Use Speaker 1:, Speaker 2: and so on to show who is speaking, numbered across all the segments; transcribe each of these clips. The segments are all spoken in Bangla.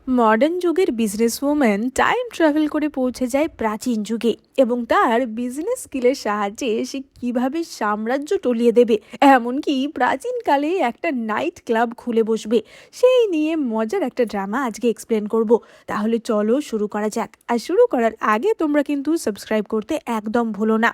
Speaker 1: মডার্ন যুগের বিজনেসওম্যান টাইম ট্রাভেল করে পৌঁছে যায় প্রাচীন যুগে এবং তার বিজনেস স্কিলের সাহায্যে সে কিভাবে সাম্রাজ্য টলিয়ে দেবে, এমনকি প্রাচীনকালে একটা নাইট ক্লাব খুলে বসবে, সেই নিয়ে মজার একটা ড্রামা আজকে এক্সপ্লেন করব। তাহলে চলো শুরু করা যাক। আর শুরু করার আগে তোমরা কিন্তু সাবস্ক্রাইব করতে একদম ভুলো না।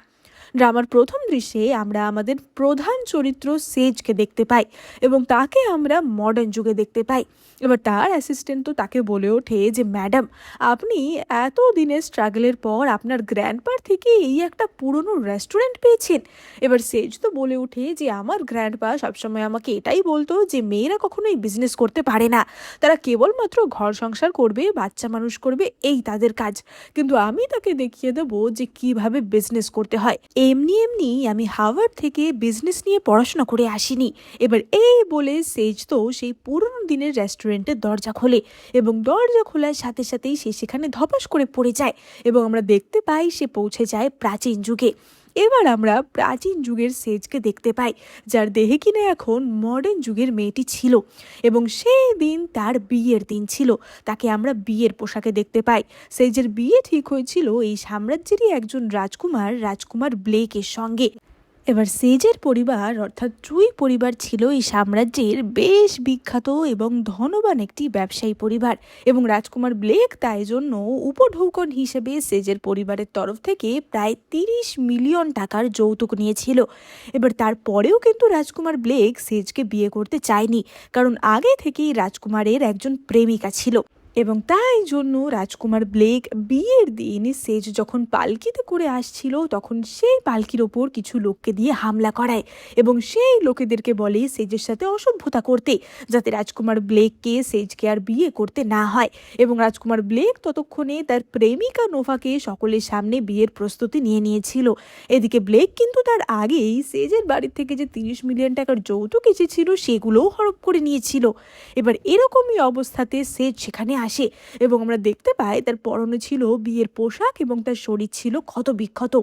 Speaker 1: ড্রামার প্রথম দৃশ্যে আমরা আমাদের প্রধান চরিত্র সেজকে দেখতে পাই এবং তাকে আমরা মডার্ন যুগে দেখতে পাই। এবার তার অ্যাসিস্ট্যান্ট তো তাকে বলে ওঠে যে ম্যাডাম, আপনি এত দিনের স্ট্রাগলের পর আপনার গ্র্যান্ডপার থেকে এই একটা পুরনো রেস্টুরেন্ট পেয়েছেন। এবার সেজ তো বলে ওঠে যে আমার গ্র্যান্ডপা সবসময় আমাকে এটাই বলতো যে মেয়েরা কখনোই বিজনেস করতে পারে না, তারা কেবলমাত্র ঘর সংসার করবে, বাচ্চা মানুষ করবে, এই তাদের কাজ। কিন্তু আমি তাকে দেখিয়ে দেবো যে কিভাবে বিজনেস করতে হয়। এমনি এমনি আমি হার্ভার্ড থেকে বিজনেস নিয়ে পড়াশোনা করে আসিনি। এবার এই বলে সেজ তো সেই পুরনো দিনের রেস্টুরেন্টের দরজা খোলে এবং দরজা খোলার সাথে সাথেই সে সেখানে ধপাস করে পড়ে যায় এবং আমরা দেখতে পাই সে পৌঁছে যায় প্রাচীন যুগে। এবার আমরা প্রাচীন যুগের সেজকে দেখতে পাই, যার দেহে কিনা এখন মডার্ন যুগের মেয়েটি ছিল এবং সেই দিন তার বিয়ের দিন ছিল। তাকে আমরা বিয়ের পোশাকে দেখতে পাই। সেজের বিয়ে ঠিক হয়েছিল এই সাম্রাজ্যেরই একজন রাজকুমার ব্লেকের সঙ্গে। এবার সেজের পরিবার অর্থাৎ ট্রুই পরিবার ছিল এই সাম্রাজ্যের বেশ বিখ্যাত এবং ধনবান একটি ব্যবসায়ী পরিবার এবং রাজকুমার ব্লেক তাই জন্য উপঢৌকন হিসেবে সেজের পরিবারের তরফ থেকে প্রায় 30 মিলিয়ন টাকার যৌতুক নিয়েছিল। এবার তারপরেও কিন্তু রাজকুমার ব্লেক সেজকে বিয়ে করতে চায়নি, কারণ আগে থেকেই রাজকুমারের একজন প্রেমিকা ছিল এবং তাই জন্য রাজকুমার ব্লেক বিয়ের দিন সেজ যখন পালকিতে করে আসছিল তখন সেই পালকির ওপর কিছু লোককে দিয়ে হামলা করায় এবং সেই লোকেদেরকে বলে সেজের সাথে অসভ্যতা করতে, যাতে রাজকুমার ব্লেককে সেজকে আর বিয়ে করতে না হয়। এবং রাজকুমার ব্লেক ততক্ষণে তার প্রেমিকা নোভাকে সকলের সামনে বিয়ের প্রস্তুতি নিয়ে নিয়েছিল। এদিকে ব্লেক কিন্তু তার আগেই সেজের বাড়ির থেকে যে 30 মিলিয়ন টাকার যৌতুক এসেছিল সেগুলোও হড়প করে নিয়েছিল। এবার এরকমই অবস্থাতে সেজ সেখানে আসে এবং আমরা দেখতে পাই তার পরনে ছিল বিয়ের পোশাক এবং তার শরীর ছিল ক্ষত বিক্ষত।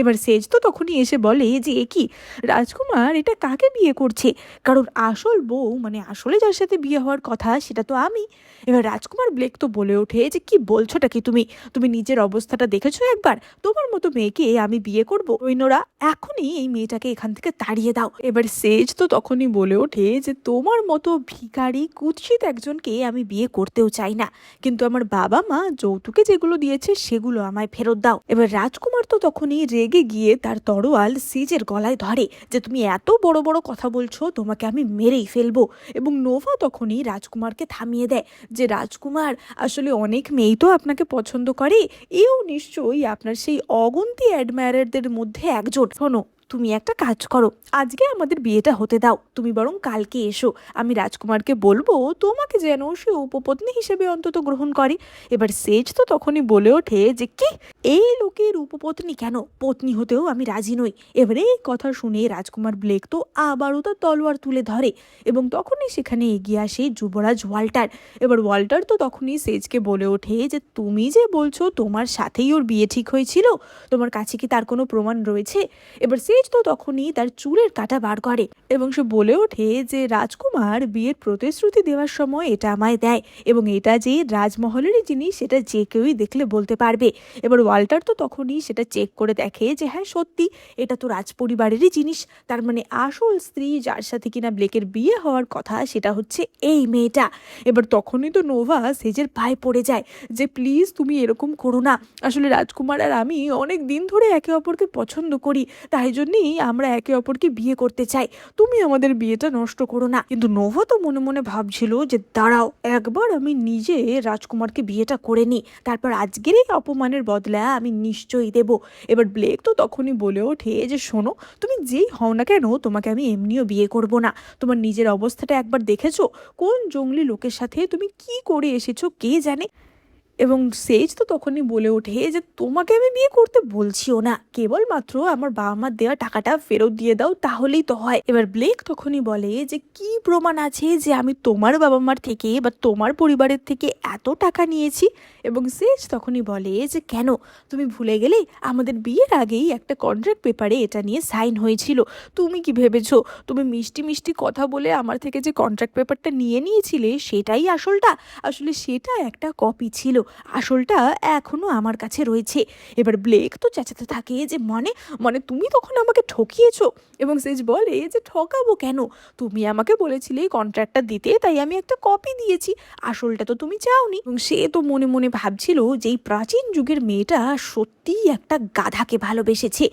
Speaker 1: এবার সেজ তো তখনই এসে বলে যে এ কি, রাজকুমার এটা কাকে বিয়ে করছে, কারণ আসল বউ মানে আসলে যার সাথে বিয়ে হওয়ার কথা সেটা তো আমি। এবার রাজকুমার ব্লেক তো বলে ওঠে যে কি বলছোটা কি, তুমি তুমি নিজের অবস্থাটা দেখেছো একবার? তোমার মতো মেয়েকে আমি বিয়ে করব? সৈন্যরা, এখনই এই মেয়েটাকে এখান থেকে তাড়িয়ে দাও। এবার সেজ তো তখনই বলে ওঠে যে তোমার মতো ভিখারি কুৎসিত একজনকে আমি বিয়ে করতেও চাই না, কিন্তু আমার বাবা মা যৌতুকে যেগুলো দিয়েছে সেগুলো আমায় ফেরত দাও। এবার রাজকুমার তো তখনই রেগে গিয়ে তার তরোয়াল সেজের গলায় ধরে যে তুমি এত বড় বড় কথা বলছো, তোমাকে আমি মেরেই ফেলবো। এবং নোভা তখনই রাজকুমারকে থামিয়ে দেয় যে রাজকুমার, আসলে অনেক মেয়েই তো আপনাকে পছন্দ করে, এও নিশ্চয়ই আপনার সেই অগুন্তি অ্যাডমায়ারদের মধ্যে একজন। শোনো, তুমি একটা কাজ করো, আজকে আমাদের বিয়েটা হতে দাও, তুমি বরং কালকে এসো, আমি রাজকুমারকে বলবো তোমাকে যেন সে উপপত্নী হিসেবে অন্তত গ্রহণ করে। এবার সেজ তো তখনই বলে ওঠে যে কি, এই লোকের উপপত্নী কেন, পত্নী হতেও আমি রাজি নই। এবারে এই কথা শুনে রাজকুমার ব্লেক তো আবারও তার তলোয়ার তুলে ধরে এবং তখনই সেখানে এগিয়ে আসে যুবরাজ ওয়াল্টার। এবার ওয়াল্টার তো তখনই সেজকে বলে ওঠে যে তুমি যে বলছো তোমার সাথেই ওর বিয়ে ঠিক হয়েছিল, তোমার কাছে কি তার কোনো প্রমাণ রয়েছে? এবার সেজ তো তখনই তার চুলের কাঁটা বার করে এবং সে বলে ওঠে যে রাজকুমার বিয়ের প্রতিশ্রুতি দেওয়ার সময় এটা আমায় দেয় এবং এটা যে রাজমহলেরই জিনিস সেটা যে কেউই দেখলে বলতে পারবে। এবার ওয়াল্টার তো তখনই সেটা চেক করে দেখে যে হ্যাঁ সত্যি এটা তো রাজপরিবারেরই জিনিস, তার মানে আসল স্ত্রী যার সাথে কিনা ব্লেকের বিয়ে হওয়ার কথা সেটা হচ্ছে এই মেয়েটা। এবার তখনই তো নোভা সেজের পায়ে পড়ে যায় যে প্লিজ তুমি এরকম করো না, আসলে রাজকুমার আর আমি অনেক দিন ধরে একে অপরকে পছন্দ করি, তাই জন্যই আমরা একে অপরকে বিয়ে করতে চাই, তুমি আমাদের বিয়েটা নষ্ট করো না। কিন্তু নোভা তো মনে মনে ভাবছিল যে দাঁড়াও, একবার আমি নিজে রাজকুমারকে বিয়েটা করে নিই, তারপর আজকের এই অপমানের বদলা আমি নিশ্চয়ই দেব। এবার ব্লেক তো তখনই বলে ওঠে যে শোনো, তুমি যেই হও না কেন তোমাকে আমি এমনিও বিয়ে করব না, তোমার নিজের অবস্থাটা একবার দেখেছো, কোন জঙ্গলি লোকের সাথে তুমি কি করে এসেছো কে জানে। এবং সেজ তো তখনই বলে ওঠে যে তোমাকে আমি বিয়ে করতে বলছিও না, কেবলমাত্র আমার বাবা মার দেওয়া টাকাটা ফেরত দিয়ে দাও, তাহলেই তো হয়। এবার ব্লেক তখনই বলে যে কি প্রমাণ আছে যে আমি তোমার বাবা মার থেকে বা তোমার পরিবারের থেকে এত টাকা নিয়েছি। এবং সেজ তখনই বলে যে কেন, তুমি ভুলে গেলে আমাদের বিয়ের আগেই একটা কন্ট্রাক্ট পেপারে এটা নিয়ে সাইন হয়েছিল। তুমি কি ভেবেছো তুমি মিষ্টি মিষ্টি কথা বলে আমার থেকে যে কন্ট্রাক্ট পেপারটা নিয়েছিলে সেটাই আসলটা? আসলে সেটা একটা কপি ছিল, আসলটা এখনো আমার কাছে রয়েছে। এবার ব্লেক তো চেঁচাতে থাকে যে মানে মানে তুমি তখন আমাকে ঠকিয়েছো। এবং সেজ বলে যে ঠকাবো কেন, তুমি আমাকে বলেছিলে কন্ট্রাক্টটা দিতে, তাই আমি একটা কপি দিয়েছি, আসলটা তো তুমি চাওনি। এবং সে তো মনে মনে ভাবছিল যে এই প্রাচীন যুগের মেয়েটা সত্যিই একটা গাধাকে ভালোবেসেছে।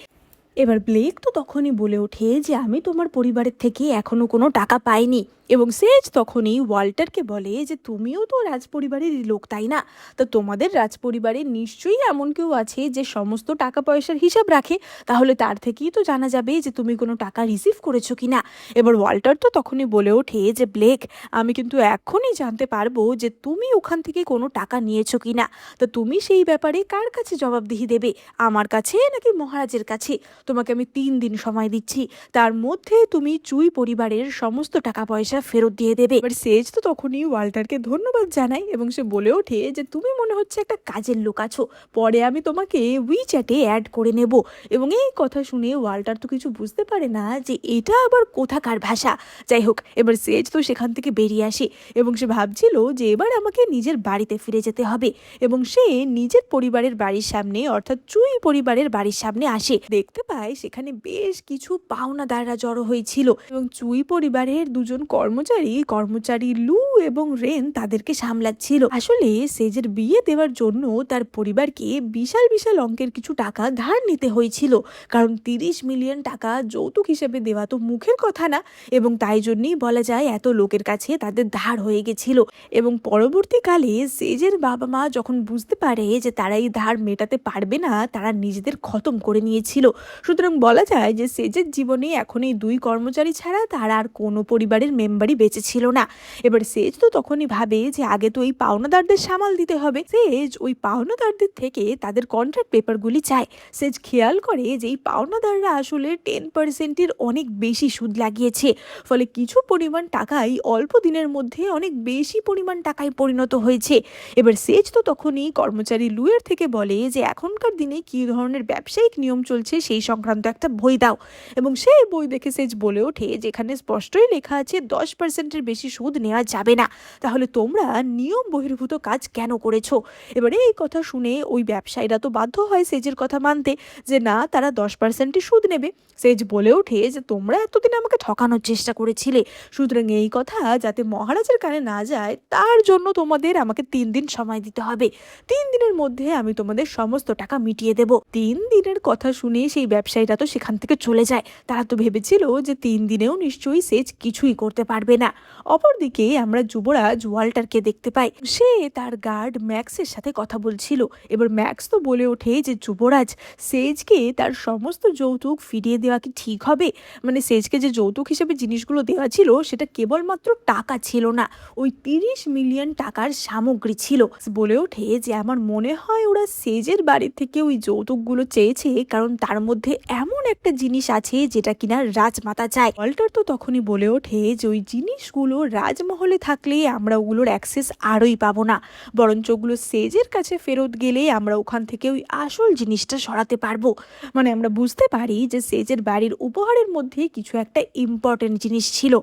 Speaker 1: এবার ব্লেক তো তখনই বলে ওঠে যে আমি তোমার পরিবারের থেকে এখনো কোনো টাকা পাইনি। এবং সেজ তখনই ওয়াল্টারকে বলে যে তুমিও তো রাজপরিবারেরই লোক, তাই না? তো তোমাদের রাজপরিবারে নিশ্চয়ই এমন কেউ আছে যে সমস্ত টাকা পয়সার হিসাব রাখে, তাহলে তার থেকেই তো জানা যাবে যে তুমি কোনো টাকা রিসিভ করেছো কি না। এবার ওয়াল্টার তো তখনই বলে ওঠে যে ব্লেক, আমি কিন্তু এখনই জানতে পারবো যে তুমি ওখান থেকে কোনো টাকা নিয়েছো কি না। তো তুমি সেই ব্যাপারে কার কাছে জবাবদিহি দেবে, আমার কাছে নাকি মহারাজের কাছে? তোমাকে আমি 3 দিন সময় দিচ্ছি, তার মধ্যে তুমি চুই পরিবারের সমস্ত টাকা পয়সা ফেরত দিয়ে দেবে। এবার সেজ তো তখনই ওয়াল্টারকে ধন্যবাদ জানায় এবং সে বলে ওঠে যে তুমি মনে হচ্ছে একটা কাজের লোক আছো, পরে আমি তোমাকে উইচ্যাটে অ্যাড করে নেব। এবং এই কথা শুনে ওয়াল্টার তো কিছু বুঝতে পারে না যে এটা আবার কোথাকার ভাষা। যাই হোক, এবার সেজ তো সেখান থেকে বেরিয়ে আসে এবং সে ভাবছিল যে এবার আমাকে নিজের বাড়িতে ফিরে যেতে হবে। এবং সে নিজের পরিবারের বাড়ির সামনে, অর্থাৎ চুই পরিবারের বাড়ির সামনে আসে, দেখতে পায় সেখানে বেশ কিছু পাওনাদাররা জড়ো হয়েছিল এবং চুই পরিবারের দুজন কর্মচারী লু এবং রেন তাদেরকে সামলাচ্ছিল। আসলে সেজের বিয়ে দেওয়ার জন্য তার পরিবারকে বিশাল বিশাল অঙ্কের কিছু টাকা ধার নিতে হয়েছিল, কারণ 30 মিলিয়ন টাকা যৌতুক হিসেবে দেওয়া তো মুখের কথা না। এবং তাই জন্যই বলা যায় এত লোকের কাছে তাদের ধার হয়ে গেছিল। এবং পরবর্তীকালে সেজের বাবা মা যখন বুঝতে পারে যে তারা এই ধার মেটাতে পারবে না, তারা নিজেদের খতম করে নিয়েছিল। সুতরাং বলা যায় যে সেজের জীবনে এখন এই 2 কর্মচারী ছাড়া তার আর কোনো পরিবারের মেম্বারই বেঁচে ছিল না। এবার সেজ তো তখনই ভাবে যে আগে তো এই পাওনাদারদের সামাল দিতে হবে। সেজ ওই পাওনাদারদের থেকে তাদের কন্ট্রাক্ট পেপারগুলি চায়। সেজ খেয়াল করে যে এই পাওনাদাররা আসলে 10%-এর অনেক বেশি সুদ লাগিয়েছে, ফলে কিছু পরিমাণ টাকাই অল্প দিনের মধ্যে অনেক বেশি পরিমাণ টাকায় পরিণত হয়েছে। এবার সেজ তো তখনই কর্মচারী লুয়ের থেকে বলে যে এখনকার দিনে কী ধরনের ব্যবসায়িক নিয়ম চলছে সেই সংক্রান্ত একটা বই দাও। এবং সেই বই দেখে সেজ বলে ওঠে যেখানে স্পষ্টই লেখা আছে 10%-এর বেশি সুদ নেওয়া যাবে না, তাহলে তোমরা নিয়ম বহির্ভূত কাজ কেন করেছো? এবারে এই কথা শুনে ওই ব্যবসায়ীরা তো বাধ্য হয় সেজের কথা মানতে, যে না, তারা 10%-ই সুদ নেবে। সেজ বলে ওঠে যে তোমরা এতদিন আমাকে ঠকানোর চেষ্টা করেছিলে, সুতরাং এই কথা যাতে মহারাজের কানে না যায় তার জন্য তোমাদের আমাকে 3 দিন সময় দিতে হবে। 3 দিনের মধ্যে আমি তোমাদের সমস্ত টাকা মিটিয়ে দেব। 3 দিনের কথা শুনে সেই ব্যবসায়ীরা তো সেখান থেকে চলে যায়। তারা তো ভেবেছিল যে 3 দিনেও নিশ্চয়ই সেজ কিছুই করতে পারবে না। অপরদিকে আমরা যুবরাজ ওয়াল্টারকে দেখতে পাই, সে তার গার্ড ম্যাক্সের সাথে কথা বলছিল। এবার ম্যাক্স তো বলে ওঠে যে যুবরাজ, সেজকে তার সমস্ত যৌতুক ফিরিয়ে দেওয়া কি ঠিক হবে? মানে সেজকে যে যৌতুক হিসেবে জিনিসগুলো দেওয়া ছিল সেটা কেবলমাত্র টাকা ছিল না, ওই 30 মিলিয়ন টাকার সামগ্রী ছিল। বলে ওঠে যে আমার মনে হয় ওরা সেজের বাড়ি থেকে ওই যৌতুকগুলো চেয়েছে, কারণ তার মধ্যে এমন একটা জিনিস আছে যেটা কিনা রাজমাতা চায়। ওয়াল্টার তো তখনই বলে ওঠে যে ওই জিনিসগুলো রাজমহলে থাকলে আমরা ওগুলোর অ্যাক্সেস আরোই পাবো না, বরঞ্চ ওগুলো সেজের কাছে ফেরত গেলে আমরা ওখান থেকে ওই আসল জিনিসটা সরাতে পারবো। মানে আমরা বুঝতে পারি যে সেজের বাড়ির উপহারের মধ্যে কিছু একটা ইম্পর্টেন্ট জিনিস ছিল।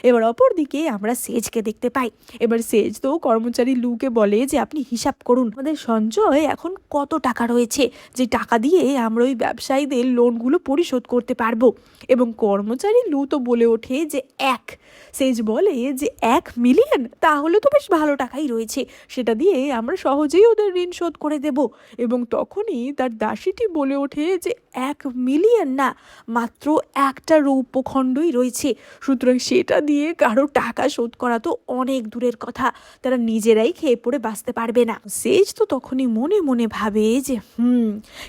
Speaker 1: এবার অপরদিকে আমরা সেজকে দেখতে পাই। এবার সেজ তো কর্মচারী লুকে বলে যে আপনি হিসাব করুন আমাদের সঞ্চয় এখন কত টাকা রয়েছে, যে টাকা দিয়ে আমরা ওই ব্যবসায়ীদের লোনগুলো পরিশোধ করতে পারবো। এবং কর্মচারী লু তো বলে ওঠে যে সেজ বলে যে 1 মিলিয়ন, তাহলে তো বেশ ভালো টাকাই রয়েছে, সেটা দিয়ে আমরা সহজেই ওদের ঋণ শোধ করে দেব। এবং তখনই তার দাসীটি বলে ওঠে যে 1 মিলিয়ন না, মাত্র একটা রৌপ্যখণ্ডই রয়েছে, সুতরাং সেটা দিয়ে কারো টাকা শোধ করা তো অনেক দূরের কথা, তারা নিজেরাই খেয়ে পড়ে বাঁচতে পারবে না। সেজ তো তখনই মনে মনে ভাবে যে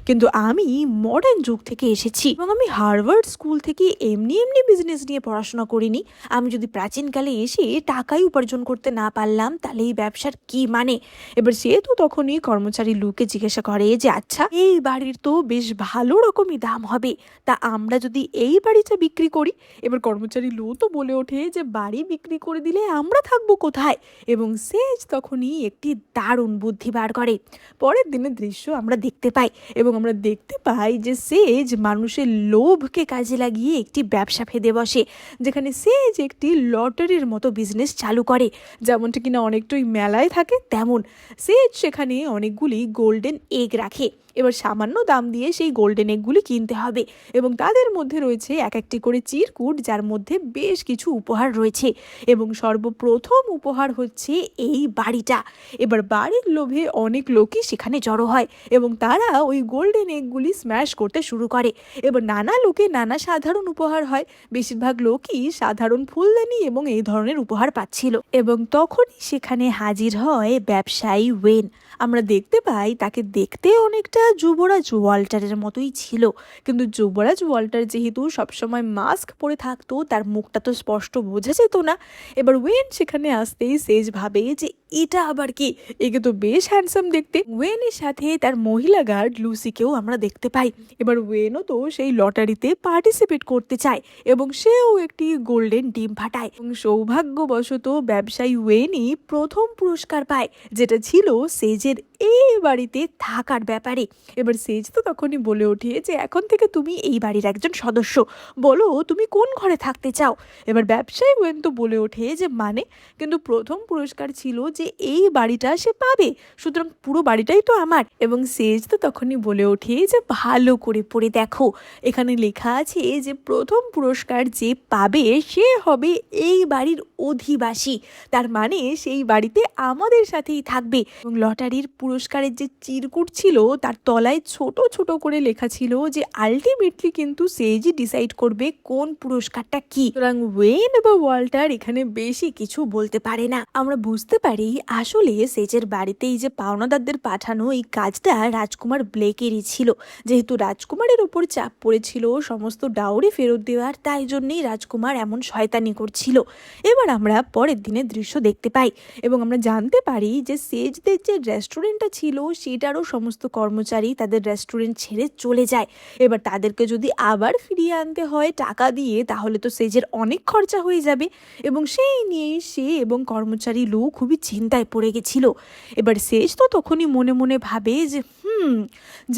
Speaker 1: কিন্তু আমি মডার্ন যুগ থেকে এসেছি এবং আমি হার্ভার্ড স্কুল থেকে এমনি এমনি বিজনেস নিয়ে পড়াশোনা করিনি। আমি যদি প্রাচীনকালে এসে টাকাই উপার্জন করতে না পারলাম তাহলে এই ব্যবসার কি মানে। এবার সে তো তখনই কর্মচারী লুকে জিজ্ঞাসা করে যে আচ্ছা, এই বাড়ির তো বেশ ভালো রকমই দাম হবে, তা আমরা যদি এই বাড়িটা বিক্রি করি। এবার কর্মচারী লু তো বলে ওঠে যে বাড়ি বিক্রি করে দিলে আমরা থাকবো কোথায়। এবং সেজ তখনই একটি দারুণ বুদ্ধি বার করে। পরের দিনের দৃশ্য আমরা দেখতে পাই এবং আমরা দেখতে পাই যে সেজ মানুষের লোভকে কাজে লাগিয়ে একটি ব্যবসা ফেঁদে বসে, যেখানে সেজ একটি লটারির মতো বিজনেস চালু করে, যেমনটা কিনা অনেকটাই মেলায় থাকে তেমন। সেজ সেখানে অনেকগুলি গোল্ডেন এগ রাখে। এবার সামান্য দাম দিয়ে সেই গোল্ডেন এগগুলি কিনতে হবে এবং তাদের মধ্যে রয়েছে এক একটি করে চিরকুট, যার মধ্যে বেশ কিছু উপহার রয়েছে এবং সর্বপ্রথম উপহার হচ্ছে এই বাড়িটা। এবার বাড়ির লোভে অনেক লোকই সেখানে জড়ো হয় এবং তারা ওই গোল্ডেন এগগুলি স্ম্যাশ করতে শুরু করে। এবার নানা লোকে নানা সাধারণ উপহার হয়, বেশিরভাগ লোকই সাধারণ ফুলদানি এবং এই ধরনের উপহার পাচ্ছিল। এবং তখনই সেখানে হাজির হয় ব্যবসায়ী ওয়েন। আমরা দেখতে পাই তাকে দেখতে অনেকটা যুবরাজ ওয়াল্টারের মতোই ছিল, কিন্তু যুবরাজ ওয়াল্টার যেহেতু সবসময় মাস্ক পরে থাকতো তার মুখটা তো স্পষ্ট বোঝা যেত না। এবার ওয়েন সেখানে আসতেই সেজ ভাবে যে এটা আবার কি, একে তো বেশ হ্যান্ডসাম দেখতে। ওয়েনের সাথে তার মহিলা গার্ড লুসিকেও আমরা দেখতে পাই। এবার ওয়েনও তো সেই লটারিতে পার্টিসিপেট করতে চায় এবং সেও একটি গোল্ডেন ডিম ফাটায় এবং সৌভাগ্যবশত ব্যবসায়ী ওয়েনই প্রথম পুরস্কার পায়, যেটা ছিল সেজের এই বাড়িতে থাকার ব্যাপারে। এবার সেজ তো তখনই বলে ওঠে যে এখন থেকে তুমি এই বাড়ির একজন সদস্য, বলো তুমি কোন ঘরে থাকতে চাও। এবার ব্যবসায়ী ওয়েন তো বলে ওঠে যে মানে, কিন্তু প্রথম পুরস্কার ছিল যে এই বাড়িটা সে পাবে, সুতরাং পুরো বাড়িটাই তো আমার। এবং সেজ তো তখনই বলে ওঠে যে ভালো করে পড়ে দেখো, এখানে লেখা আছে যে প্রথম পুরস্কার যে পাবে সে হবে এই বাড়ির অধিবাসী, তার মানে সেই বাড়িতে আমাদের সাথেই থাকবে। এবং লটারির পুরস্কারের যে চিরকুট ছিল তার তলায় ছোট ছোট করে লেখা ছিল যে আলটিমেটলি কিন্তু সেজই ডিসাইড করবে কোন পুরস্কারটা কি। সুতরাং ওয়েন বা ওয়াল্টার এখানে বেশি কিছু বলতে পারে না। আমরা বুঝতে পারি আসলে সেজের বাড়িতে এই যে পাওনাদারদের পাঠানো এই কাজটা রাজকুমার ব্লেকেরই ছিল, যেহেতু রাজকুমারের উপর চাপ পড়েছিল সমস্ত ডাউরি ফেরত দেওয়ার, তাই জন্যই রাজকুমার এমন শয়তানি করছিল। এবার আমরা পরের দিনের দৃশ্য দেখতে পাই এবং আমরা জানতে পারি যে সেজদের যে রেস্টুরেন্টটা ছিল সেটারও সমস্ত কর্মচারী তাদের রেস্টুরেন্ট ছেড়ে চলে যায়। এবার তাদেরকে যদি আবার ফিরিয়ে আনতে হয় টাকা দিয়ে, তাহলে তো সেজের অনেক খরচা হয়ে যাবে এবং সেই নিয়ে সে এবং কর্মচারী লোক খুবই চিন্তায় পড়ে গেছিল। এবার সেজ তো তখনই মনে মনে ভাবে যে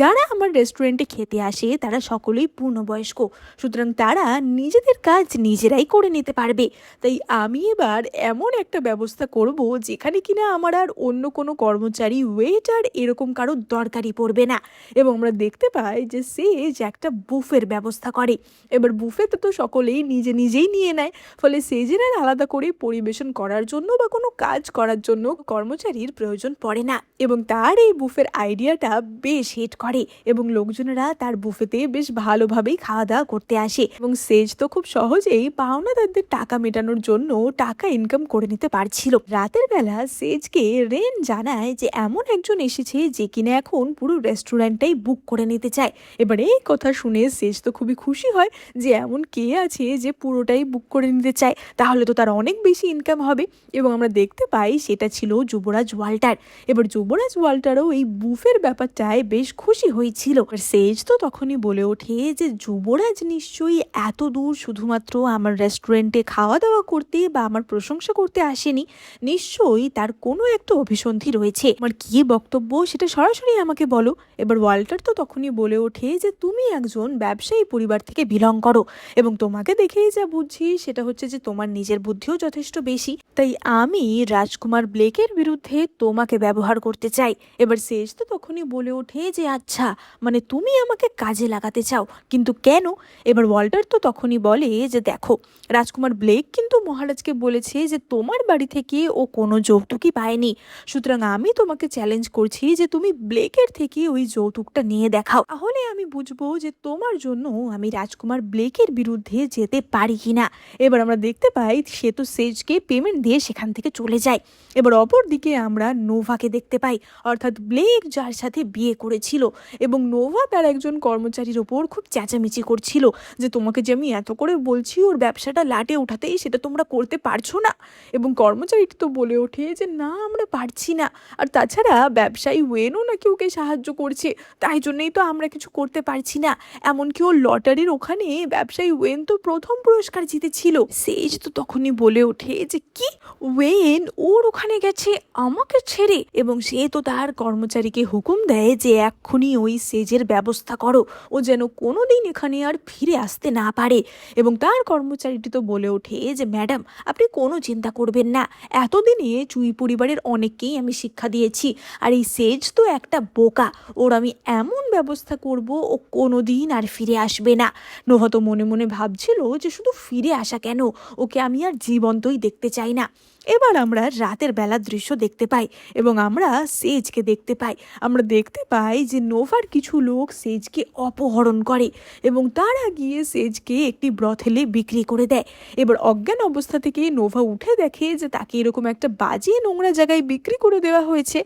Speaker 1: যারা আমার রেস্টুরেন্টে খেতে আসে তারা সকলেই পূর্ণবয়স্ক, সুতরাং তারা নিজেদের কাজ নিজেরাই করে নিতে পারবে। তাই আমি এবার এমন একটা ব্যবস্থা করব যেখানে কিনা আমার আর অন্য কোনো কর্মচারী ওয়েটার এরকম কারো দরকারই পড়বে না। এবং আমরা দেখতে পাই যে সেজ একটা বুফের ব্যবস্থা করে। এবার বুফেতে তো সকলেই নিজে নিজেই নিয়ে নেয়, ফলে সেজের আর আলাদা করে পরিবেশন করার জন্য বা কোনো কাজ করার জন্য কর্মচারীর প্রয়োজন পড়ে না। এবং তার এই বুফের আইডিয়াটা বেশ হিট করে এবং লোকজনেরা তার বুফেতে বেশ ভালোভাবেই খাওয়া দাওয়া করতে আসে এবং সেজ তো খুব সহজেই পাওনাদারদের টাকা মেটানোর জন্য টাকা ইনকাম করে নিতে পারছিল। রাতের বেলা সেজকে রেন জানায় যে এমন একজন এসেছে যে কিনা এখন পুরো রেস্টুরেন্টটাই বুক করে নিতে চায়। এবার এই কথা শুনে সেজ তো খুবই খুশি হয় যে এমন কে আছে যে পুরোটাই বুক করে নিতে চায়, তাহলে তো তার অনেক বেশি ইনকাম হবে। এবং আমরা দেখতে পাই সেটা ছিল যুবরাজ ওয়াল্টার। এবার যুবরাজ ওয়াল্টারও এই বুফের ব্যাপারটায় বেশ খুশি হয়েছিল। সেজ তো তখনই বলে ওঠে যে যুবরাজ নিশ্চয়ই এত দূর শুধুমাত্র আমার রেস্টুরেন্টে খাওয়া দাওয়া করতে বা আমার প্রশংসা করতে আসেনি, নিশ্চয়ই তার কোনো একটা অভিসন্ধি রয়েছে। আমার কি বক্তব্য সেটা সরাসরি আমাকে বলো। এবার ওয়াল্টার তো তখনই বলে ওঠে যে তুমি একজন ব্যবসায়ী পরিবার থেকে বিলং করো এবং তোমাকে দেখেই যা বুঝছি সেটা হচ্ছে যে তোমার নিজের বুদ্ধিও যথেষ্ট বেশি, তাই আমি রাজকুমার ব্লেকের বিরুদ্ধে তোমাকে ব্যবহার করতে চাই। এবার সেজ তো তখনই বলে বলে ওঠে যে আচ্ছা, মানে তুমি আমাকে কাজে লাগাতে চাও, কিন্তু কেন? এবার ওয়াল্টার তো তখনই বলে যে দেখো, রাজকুমার ব্লেক কিন্তু মহারাজকে বলেছে যে তোমার বাড়ি থেকে ও কোনো যৌতুকই পায়নি, সুতরাং আমি তোমাকে চ্যালেঞ্জ করছি যে তুমি ব্লেকের থেকে ওই যৌতুকটা নিয়ে দেখাও, তাহলে আমি বুঝবো যে তোমার জন্য আমি রাজকুমার ব্লেকের বিরুদ্ধে যেতে পারি কিনা। এবার আমরা দেখতে পাই সে তো সেজকে পেমেন্ট দিয়ে সেখান থেকে চলে যায়। এবার অপর দিকে আমরা নোভাকে দেখতে পাই, অর্থাৎ ব্লেক যার সাথে বিয়ে করেছিল, এবং নোভা তার একজন কর্মচারীর ওপর খুব চেঁচামেচি করছিল যে তোমাকে যে আমি এত করে বলছি ওর ব্যবসাটা লাটে ওঠাতেই, সেটা তোমরা করতে পারছো না। এবং কর্মচারীটি তো বলে ওঠে যে না, আমরা পারছি না, আর তাছাড়া ব্যবসায়ী ওয়েনও নাকি ওকে সাহায্য করছে, তাই জন্যই তো আমরা কিছু করতে পারছি না। এমনকি ওর লটারির ওখানে ব্যবসায়ী ওয়েন তো প্রথম পুরস্কার জিতেছিল। সেজ তো তখনই বলে ওঠে যে কি, ওয়েন ওর ওখানে গেছে আমাকে ছেড়ে? এবং সে তো তার কর্মচারীকে হুকুম দেয় যে এক্ষুনি ওই সেজের ব্যবস্থা করো, ও যেন কোনোদিন এখানে আর ফিরে আসতে না পারে। এবং তার কর্মচারীটি তো বলে ওঠে যে ম্যাডাম, আপনি কোনো চিন্তা করবেন না, এতদিনে চুই পরিবারের অনেককেই আমি শিক্ষা দিয়েছি, আর এই সেজ তো একটা বোকা, ওর আমি এমন ব্যবস্থা করব ও কোনোদিন আর ফিরে আসবে না। নোভা তো মনে মনে ভাবছিল যে শুধু ফিরে আসা কেন, ওকে আমি আর জীবন্তই দেখতে চাই না। এবার আমরা রাতের বেলার দৃশ্য দেখতে পাই এবং আমরা সেজকে দেখতে পাই। আমরা দেখতে পাই যে নোভার কিছু লোক সেজকে অপহরণ করে এবং তারা গিয়ে সেজকে একটি ব্রথেলে বিক্রি করে দেয়। এবার অজ্ঞান অবস্থা থেকে নোভা উঠে দেখে যে তাকে এরকম একটা বাজে নোংরা জায়গায় বিক্রি করে দেওয়া হয়েছে।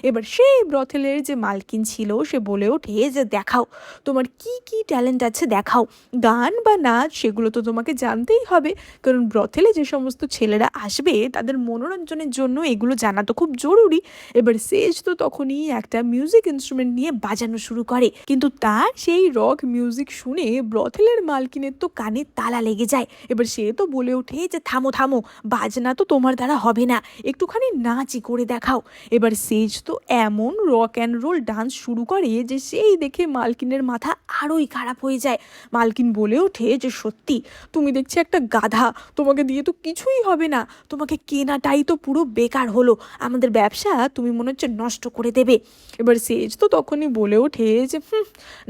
Speaker 1: এবার সেই ব্রথেলের যে মালকিন ছিল সে বলে ওঠে যে দেখাও, তোমার কি কি ট্যালেন্ট আছে দেখাও, গান বা নাচ সেগুলো তো তোমাকে জানতেই হবে, কারণ ব্রথেলে যে সমস্ত ছেলেরা আসবে তাদের মনোরঞ্জনের জন্য এগুলো জানা তো খুব জরুরি। এবার সেজ তো তখনই একটা মিউজিক ইনস্ট্রুমেন্ট নিয়ে বাজানো শুরু করে, কিন্তু তার সেই রক মিউজিক শুনে ব্রথেলের মালকিনের তো কানে তালা লেগে যায়। এবার সে তো বলে ওঠে যে থামো থামো, বাজনা তো তোমার দ্বারা হবে না, একটুখানি নাচই করে দেখাও। এবার সেজ তো এমন রক অ্যান্ড রোল ডান্স শুরু করে যে সেই দেখে মালকিনের মাথা আরোই খারাপ হয়ে যায়। মালকিন বলে ওঠে যে সত্যি তুমি দেখছি একটা গাধা, তোমাকে দিয়ে তো কিছুই হবে না, তোমাকে কেনাটাই তো পুরো বেকার হলো, আমাদের ব্যবসা তুমি মনে হচ্ছে নষ্ট করে দেবে। এবার সেজ তো তখনই বলে ওঠে যে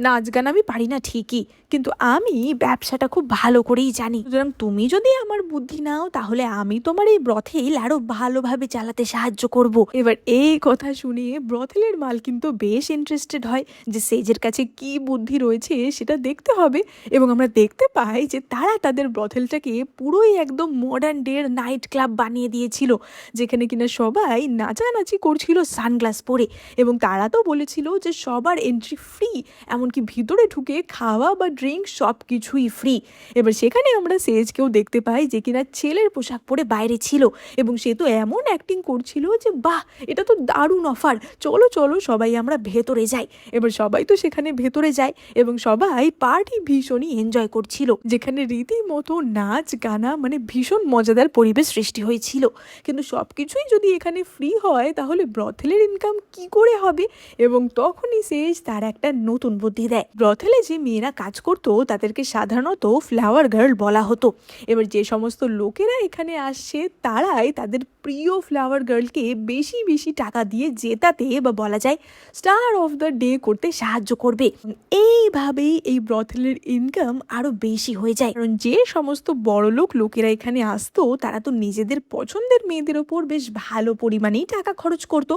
Speaker 1: নাচ গান আমি পারি না ঠিকই, কিন্তু আমি ব্যবসাটা খুব ভালো করেই জানি, সুতরাং তুমি যদি আমার বুদ্ধি নাও তাহলে আমি তোমার এই ব্রথেল আরো ভালোভাবে চালাতে সাহায্য করব। এবার এই কথা শুনে ব্রথেলের মালকিন তো বেশ ইন্টারেস্টেড হয় যে সেজের কাছে কি বুদ্ধি রয়েছে সেটা দেখতে হবে। এবং আমরা দেখতে পাই যে তারা তাদের ব্রথেলটাকে পুরোই একদম মডার্ন ডের নাইট ক্লাব বানিয়ে দিয়েছিল, যেখানে কিনা সবাই নাচানাচি করছিল সানগ্লাস পরে, এবং তারা তো বলেছিল যে সবার এন্ট্রি ফ্রি, এমনকি ভিতরে ঢুকে খাওয়া বা ড্রিঙ্ক সব কিছুই ফ্রি। এবার সেখানে আমরা সেজকেও দেখতে পাই যে কিনা ছেলের পোশাক পরে বাইরে ছিল, এবং সে তো এমন অ্যাক্টিং করছিল যে বাহ, এটা তো দারুণ অফার, চলো চলো সবাই আমরা ভেতরে যাই। এবার সবাই তো সেখানে ভেতরে যায় এবং সবাই পার্টি ভীষণই এনজয় করছিল, যেখানে রীতিমতো নাচ গানা, মানে ভীষণ মজাদার পরিবেশ সৃষ্টি হয়েছিল। কিন্তু সব কিছুই যদি এখানে ফ্রি হয় তাহলে ব্রথেলের ইনকাম কি করে হবে? এবং তখনই সেজ তার একটা নতুন বুদ্ধি দেয়। ব্রথেলে যে মেয়েরা কাজ করতো তাদেরকে সাধারণত ফ্লাওয়ার গার্ল বলা হতো। এবার যে সমস্ত লোকেরা এখানে আসছে তারাই তাদের প্রিয় ফ্লাওয়ার গার্লকে বেশি বেশি টাকা দিয়ে জেতাতে বা বলা যায় স্টার অফ দ্য ডে করতে সাহায্য করবে। এইভাবেই এই ব্রথেলের ইনকাম আরো বেশি হয়ে যায়, কারণ যে সমস্ত বড়লোক লোকেরা এখানে আসতো তারা তো নিজেদের পছন্দের মেয়েদের ওপর বেশ ভালো পরিমাণেই টাকা খরচ করতো।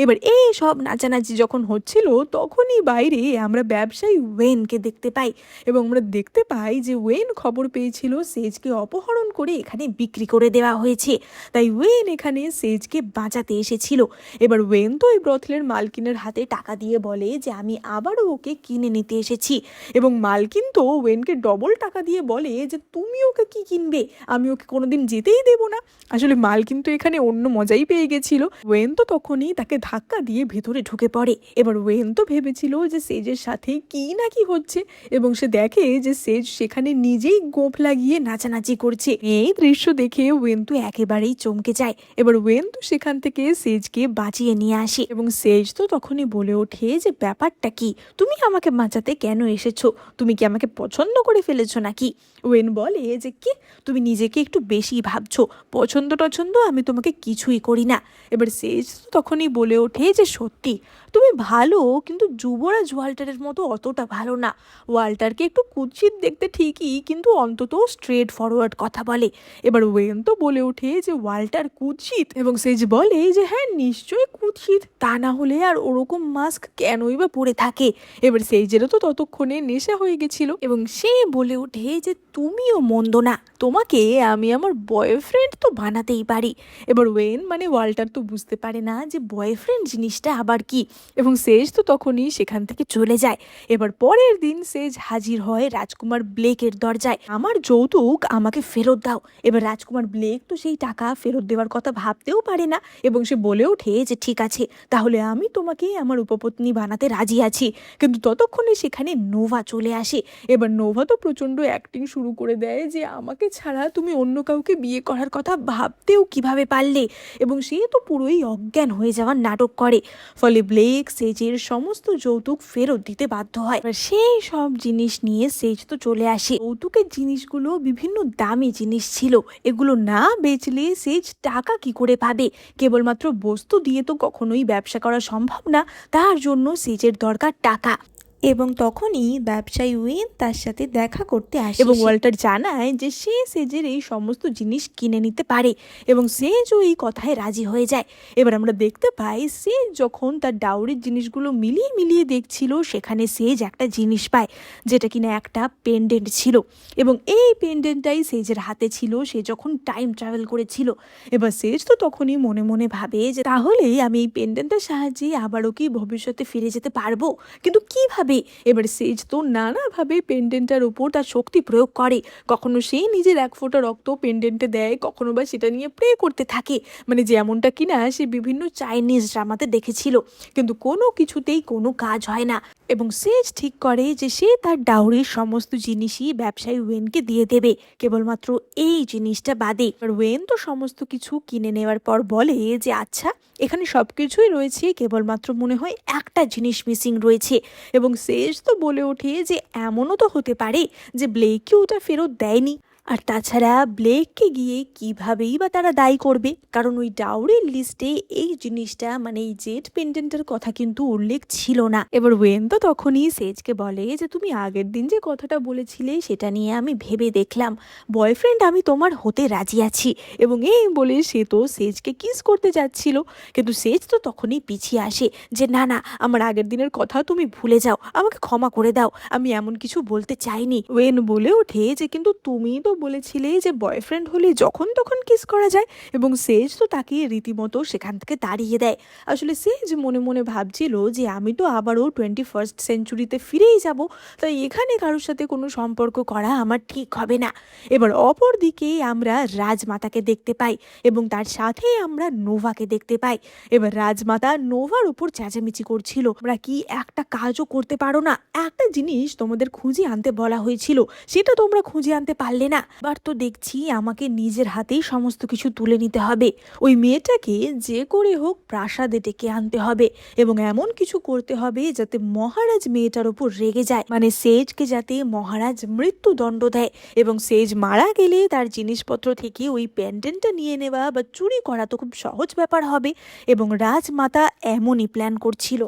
Speaker 1: এবার এই সব নাচানাচি যখন হচ্ছিল তখনই বাইরে আমরা ব্যবসায়ী ওয়েনকে দেখতে পাই, এবং আমরা দেখতে পাই যে ওয়েন খবর পেয়েছিল সেজকে অপহরণ করে এখানে বিক্রি করে দেওয়া হয়েছে, তাই ওয়েন এখানে সেজকে বাঁচাতে এসেছিল। এবার ওয়েন তো এই ব্রথেলের মালকিনের হাতে টাকা দিয়ে বলে যে আমি আবারও ওকে কিনে নিতে এসেছি, এবং মালকিন তো ওয়েনকে ডবল টাকা দিয়ে বলে যে তুমি ওকে কি কিনবে, আমি ওকে কোনোদিন যেতেই দেবো না। আসলে মালকিন তো এখানে অন্য মজাই পেয়ে গেছিল। ওয়েন তো তখনই তাকে ধাক্কা দিয়ে ভেতরে ঢুকে পড়ে। এবার ওয়েন তো ভেবেছিল যে সেজের সাথে কি না কি হচ্ছে, এবং সে দেখে যে সেজ সেখানে নিজেই গোঁফ লাগিয়ে নাচানাচি করছে। এই দৃশ্য দেখে ওয়েন তো একেবারেই চমকে যায়। এবার ওয়েন তো সেখান থেকে সেজকে বাঁচিয়ে নিয়ে আসে এবং সেজ তো তখনই বলে ওঠে যে ব্যাপারটা কি, তুমি আমাকে বাঁচাতে কেন এসেছো? তুমি কি আমাকে পছন্দ করে ফেলেছো নাকি? ওয়েন বলে যে কি, তুমি নিজেকে একটু বেশি ভাবছো, পছন্দ টছন্দ আমি তোমাকে কিছুই করি না। এবার সেজ তো তখনই বলে ওঠে যে সত্যি তুমি ভালো, কিন্তু যুবরাজ ওয়াল্টারের মতো অতটা ভালো না। ওয়াল্টারকে একটু কুৎসিত দেখতে ঠিকই, কিন্তু অন্তত স্ট্রেট ফরওয়ার্ড কথা বলে। এবার ওয়েন তো বলে ওঠে যে ওয়াল্টার কুৎসিত, এবং সেজ বলে যে হ্যাঁ নিশ্চয়ই কুৎসিত, তা না হলে আর ওরকম মাস্ক কেনই বা পরে থাকে। এবার সেজেরও তো ততক্ষণে নেশা হয়ে গেছিল এবং সে বলে ওঠে যে তুমিও মন্দ না, তোমাকে আমি আমার বয়ফ্রেন্ড তো বানাতেই পারি। এবার ওয়েন মানে ওয়াল্টার তো বুঝতে পারে না যে বয়ফ্রেন্ড জিনিসটা আবার কি, এবং সেজ তো তখনই সেখান থেকে চলে যায়। এবার পরের দিন সেজ হাজির হয় রাজকুমার ব্লেকের দরজায়, আমার যৌতুক আমাকে ফেরত দাও। এবার রাজকুমার ব্লেক তো সেই টাকা ফেরত দেওয়ার কথা ভাবতেও পারে না এবং সে বলে ওঠে যে ঠিক আছে, তাহলে আমি তোমাকে আমার উপপত্নী বানাতে রাজি আছি। কিন্তু ততক্ষণে সেখানে নোভা চলে আসে। এবার নোভা তো প্রচণ্ড অ্যাক্টিং শুরু করে দেয় যে আমাকে ছাড়া তুমি অন্য কাউকে বিয়ে করার কথা ভাবতেও কিভাবে পারলে, এবং সে তো পুরোই অজ্ঞান হয়ে যাওয়ার নাটক করে। ফলে ব্লেক সেজের সমস্ত যৌতুক ফেরত দিতে বাধ্য হয়। সেই সব জিনিস নিয়ে সেজ তো চলে আসে। যৌতুকের জিনিসগুলো বিভিন্ন দামি জিনিস ছিল, এগুলো না বেচলে সেজ টাকা কি করে পাবে? কেবলমাত্র বস্তু দিয়ে তো কখনোই ব্যবসা করা সম্ভব না, তার জন্য সেজের দরকার টাকা। এবং তখনই ব্যবসায়ী ওয়েন তার সাথে দেখা করতে আসে এবং ওয়াল্টার জানায় যে সে সেজের এই সমস্ত জিনিস কিনে নিতে পারে এবং সেজও এই কথায় রাজি হয়ে যায়। এবার আমরা দেখতে পাই সেজ যখন তার ডাউরির জিনিসগুলো মিলিয়ে মিলিয়ে দেখছিল, সেখানে সেজ একটা জিনিস পায় যেটা কিনা একটা পেন্ডেন্ট ছিল, এবং এই পেন্ডেন্টটাই সেজের হাতে ছিল সে যখন টাইম ট্রাভেল করেছিল। এবার সেজ তো তখনই মনে মনে ভাবে যে তাহলে আমি এই পেন্ডেন্টের সাহায্যে আবারও কি ভবিষ্যতে ফিরে যেতে পারবো, কিন্তু কিভাবে? এবার সেজ তো নানাভাবে পেন্ডেন্টের উপর তার শক্তি প্রয়োগ করে, কখনো সে নিজের এক ফোঁটা রক্ত পেন্ডেন্টে দেয়, কখনো বা সেটা নিয়ে প্রে করতে থাকে, মানে যেমনটা কিনা সে বিভিন্ন চাইনিজ ড্রামাতে দেখেছিল, কিন্তু কোনো কিছুতেই কোনো কাজ হয় না। এবং সেজ ঠিক করে যে সে তার ডাউরির সমস্ত জিনিসই ব্যবসায়ী ওয়েনকে দিয়ে দেবে, কেবলমাত্র এই জিনিসটা বাদে। আর ওয়েন তো সমস্ত কিছু কিনে নেওয়ার পর বলে যে আচ্ছা, এখানে সব কিছুই রয়েছে, কেবলমাত্র মনে হয় একটা জিনিস মিসিং রয়েছে। এবং সেজ তো বলে ওঠে যে এমনও তো হতে পারে যে ব্লেককে ওটা ফেরত দেয়নি, আর তাছাড়া ব্লেককে গিয়ে কিভাবেই বা তারা দায়ী করবে, কারণ ওই ডাউরির লিস্টে এই জিনিসটা মানে এই জেড পেন্ডেন্টের কথা কিন্তু উল্লেখ ছিল না। এবার ওয়েন তো তখনই সেজকে বলে যে তুমি আগের দিন যে কথাটা বলেছিলে সেটা নিয়ে আমি ভেবে দেখলাম, বয়ফ্রেন্ড আমি তোমার হতে রাজি আছি। এবং এই বলে সে তো সেজকে কিস করতে যাচ্ছিল, কিন্তু সেজ তো তখনই পিছিয়ে আসে যে না না, আমার আগের দিনের কথা তুমি ভুলে যাও, আমাকে ক্ষমা করে দাও, আমি এমন কিছু বলতে চাইনি। ওয়েন বলে ওঠে যে কিন্তু তুমি তো বলেছিলে যে বয়ফ্রেন্ড হলে যখন তখন কিস করা যায়, এবং সেজ তো তাকে রীতিমতো সেখান থেকে তাড়িয়ে দেয়। আসলে সেজ মনে মনে ভাবছিল যে আমি তো আবারও 21st সেঞ্চুরিতে ফিরেই যাব, তাই এখানে কারোর সাথে কোনো সম্পর্ক করা আমার ঠিক হবে না। এবার অপর দিকে আমরা রাজমাতাকে দেখতে পাই এবং তার সাথে আমরা নোভাকে দেখতে পাই। এবার রাজমাতা নোভার উপর চেঁচামেচি করছিল, তোমরা কি একটা কাজও করতে পারো না? একটা জিনিস তোমাদের খুঁজে আনতে বলা হয়েছিল, সেটা তোমরা খুঁজে আনতে পারলে না। এবার তো দেখছি আমাকে নিজের হাতেই সমস্ত কিছু তুলে নিতে হবে, ওই মেয়েটাকে যে করে হোক প্রাসাদে ডেকে আনতে হবে এবং এমন কিছু করতে হবে যাতে মহারাজ মেয়েটার উপর রেগে যায়, মানে সেজকে যাতে মহারাজ মৃত্যুদণ্ড দেয়, এবং সেজ মারা গেলে তার জিনিসপত্র থেকে ওই পেন্ডেন্টটা নিয়ে নেওয়া বা চুরি করা তো খুব সহজ ব্যাপার হবে, এবং রাজমাতা এমনই প্ল্যান করছিল।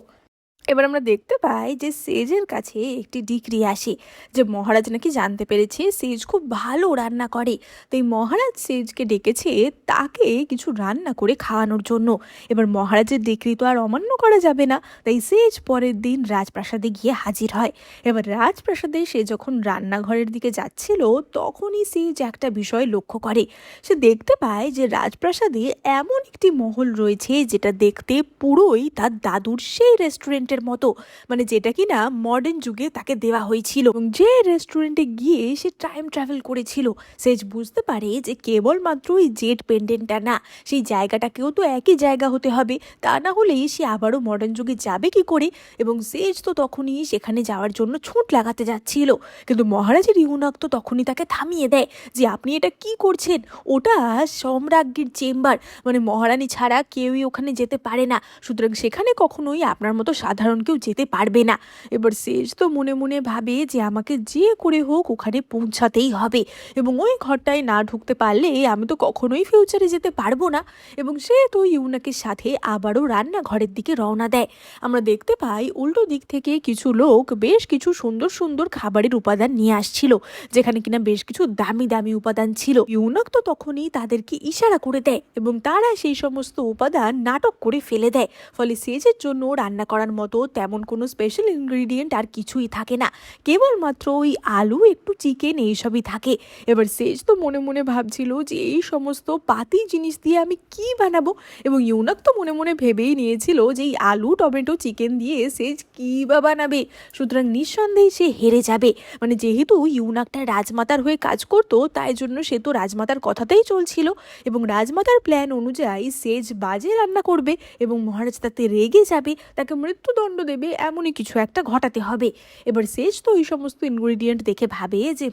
Speaker 1: এবার আমরা দেখতে পাই যে সেজের কাছে একটি ডিক্রি আসে যে মহারাজ নাকি জানতে পেরেছে সেজ খুব ভালো রান্না করে, তাই মহারাজ সেজকে ডেকেছে তাকে কিছু রান্না করে খাওয়ানোর জন্য। এবার মহারাজের ডিক্রি তো আর অমান্য করা যাবে না, তাই সেজ পরের দিন রাজপ্রাসাদে গিয়ে হাজির হয়। এবার রাজপ্রাসাদে সে যখন রান্নাঘরের দিকে যাচ্ছিল তখনই সেজ একটা বিষয় লক্ষ্য করে, সে দেখতে পায় যে রাজপ্রাসাদে এমন একটি মহল রয়েছে যেটা দেখতে পুরোই তার দাদুর সেই রেস্টুরেন্টের রেস্টুরেন্টের মতো, মানে যেটা কিনা মডার্ন যুগে তাকে দেওয়া হয়েছিল। এবং যে রেস্টুরেন্টে গিয়ে সে টাইম ট্রাভেল করেছিল, সেজ বুঝতে পারে যে কেবলমাত্র ওই জেট পেন্ডেন্টটা না, সেই জায়গাটাকেও তো একই জায়গা হতে হবে, তা না হলে সে আবারও মডার্ন যুগে যাবে কি করে। এবং সেজ তো তখনই সেখানে যাওয়ার জন্য ছুট লাগাতে যাচ্ছিল, কিন্তু মহারাজের ইউনাক তো তখনই তাকে থামিয়ে দেয় যে আপনি এটা কি করছেন, ওটা সম্রাজ্ঞীর চেম্বার, মানে মহারানী ছাড়া কেউই ওখানে যেতে পারে না, সুতরাং সেখানে কখনোই আপনার মতো সাধারণ কেউ যেতে পারবে না। এবার সেজ তো মনে মনে ভাবে যে আমাকে যে করে হোক ওখানে পৌঁছাতেই হবে, এবং ওই ঘরটায় না ঢুকতে পারলে আমি তো কখনোই ফিউচারে যেতে পারবো না। এবং সে তো ইউনাকের সাথে আবারও রান্নাঘরের দিকে রওনা দেয়। আমরা দেখতে পাই উল্টো দিক থেকে কিছু লোক বেশ কিছু সুন্দর সুন্দর খাবারের উপাদান নিয়ে আসছিল, যেখানে কিনা বেশ কিছু দামি দামি উপাদান ছিল। ইউনাক তো তখনই তাদেরকে ইশারা করে দেয় এবং তারা সেই সমস্ত উপাদান নাটক করে ফেলে দেয়। ফলে সেজের জন্য রান্না করার মতো তেমন কোনো স্পেশাল ইনগ্রিডিয়েন্ট আর কিছুই থাকে না, কেবলমাত্র ওই আলু, একটু চিকেন, এইসবই থাকে। এবার সেজ তো মনে মনে ভাবছিল যে এই সমস্ত পাতি জিনিস দিয়ে আমি কি বানাবো, এবং ইউনাক তো মনে মনে ভেবেই নিয়েছিল যে এই আলু, টমেটো, চিকেন দিয়ে সেজ কী বা বানাবে, সুতরাং নিঃসন্দেহে সে হেরে যাবে। মানে যেহেতু ইউনাকটা রাজমাতার হয়ে কাজ করতো, তাই জন্য সে তো রাজমাতার কথাতেই চলছিল, এবং রাজমাতার প্ল্যান অনুযায়ী সেজ বাজে রান্না করবে এবং মহারাজ তাতে রেগে যাবে, তাকে মৃত্যুদণ্ড দেবে, এমনই কিছু একটা ঘটাতে হবে। এবার সেজ তো এই সমস্ত ইনগ্রিডিয়েন্ট দেখে ভাবে যে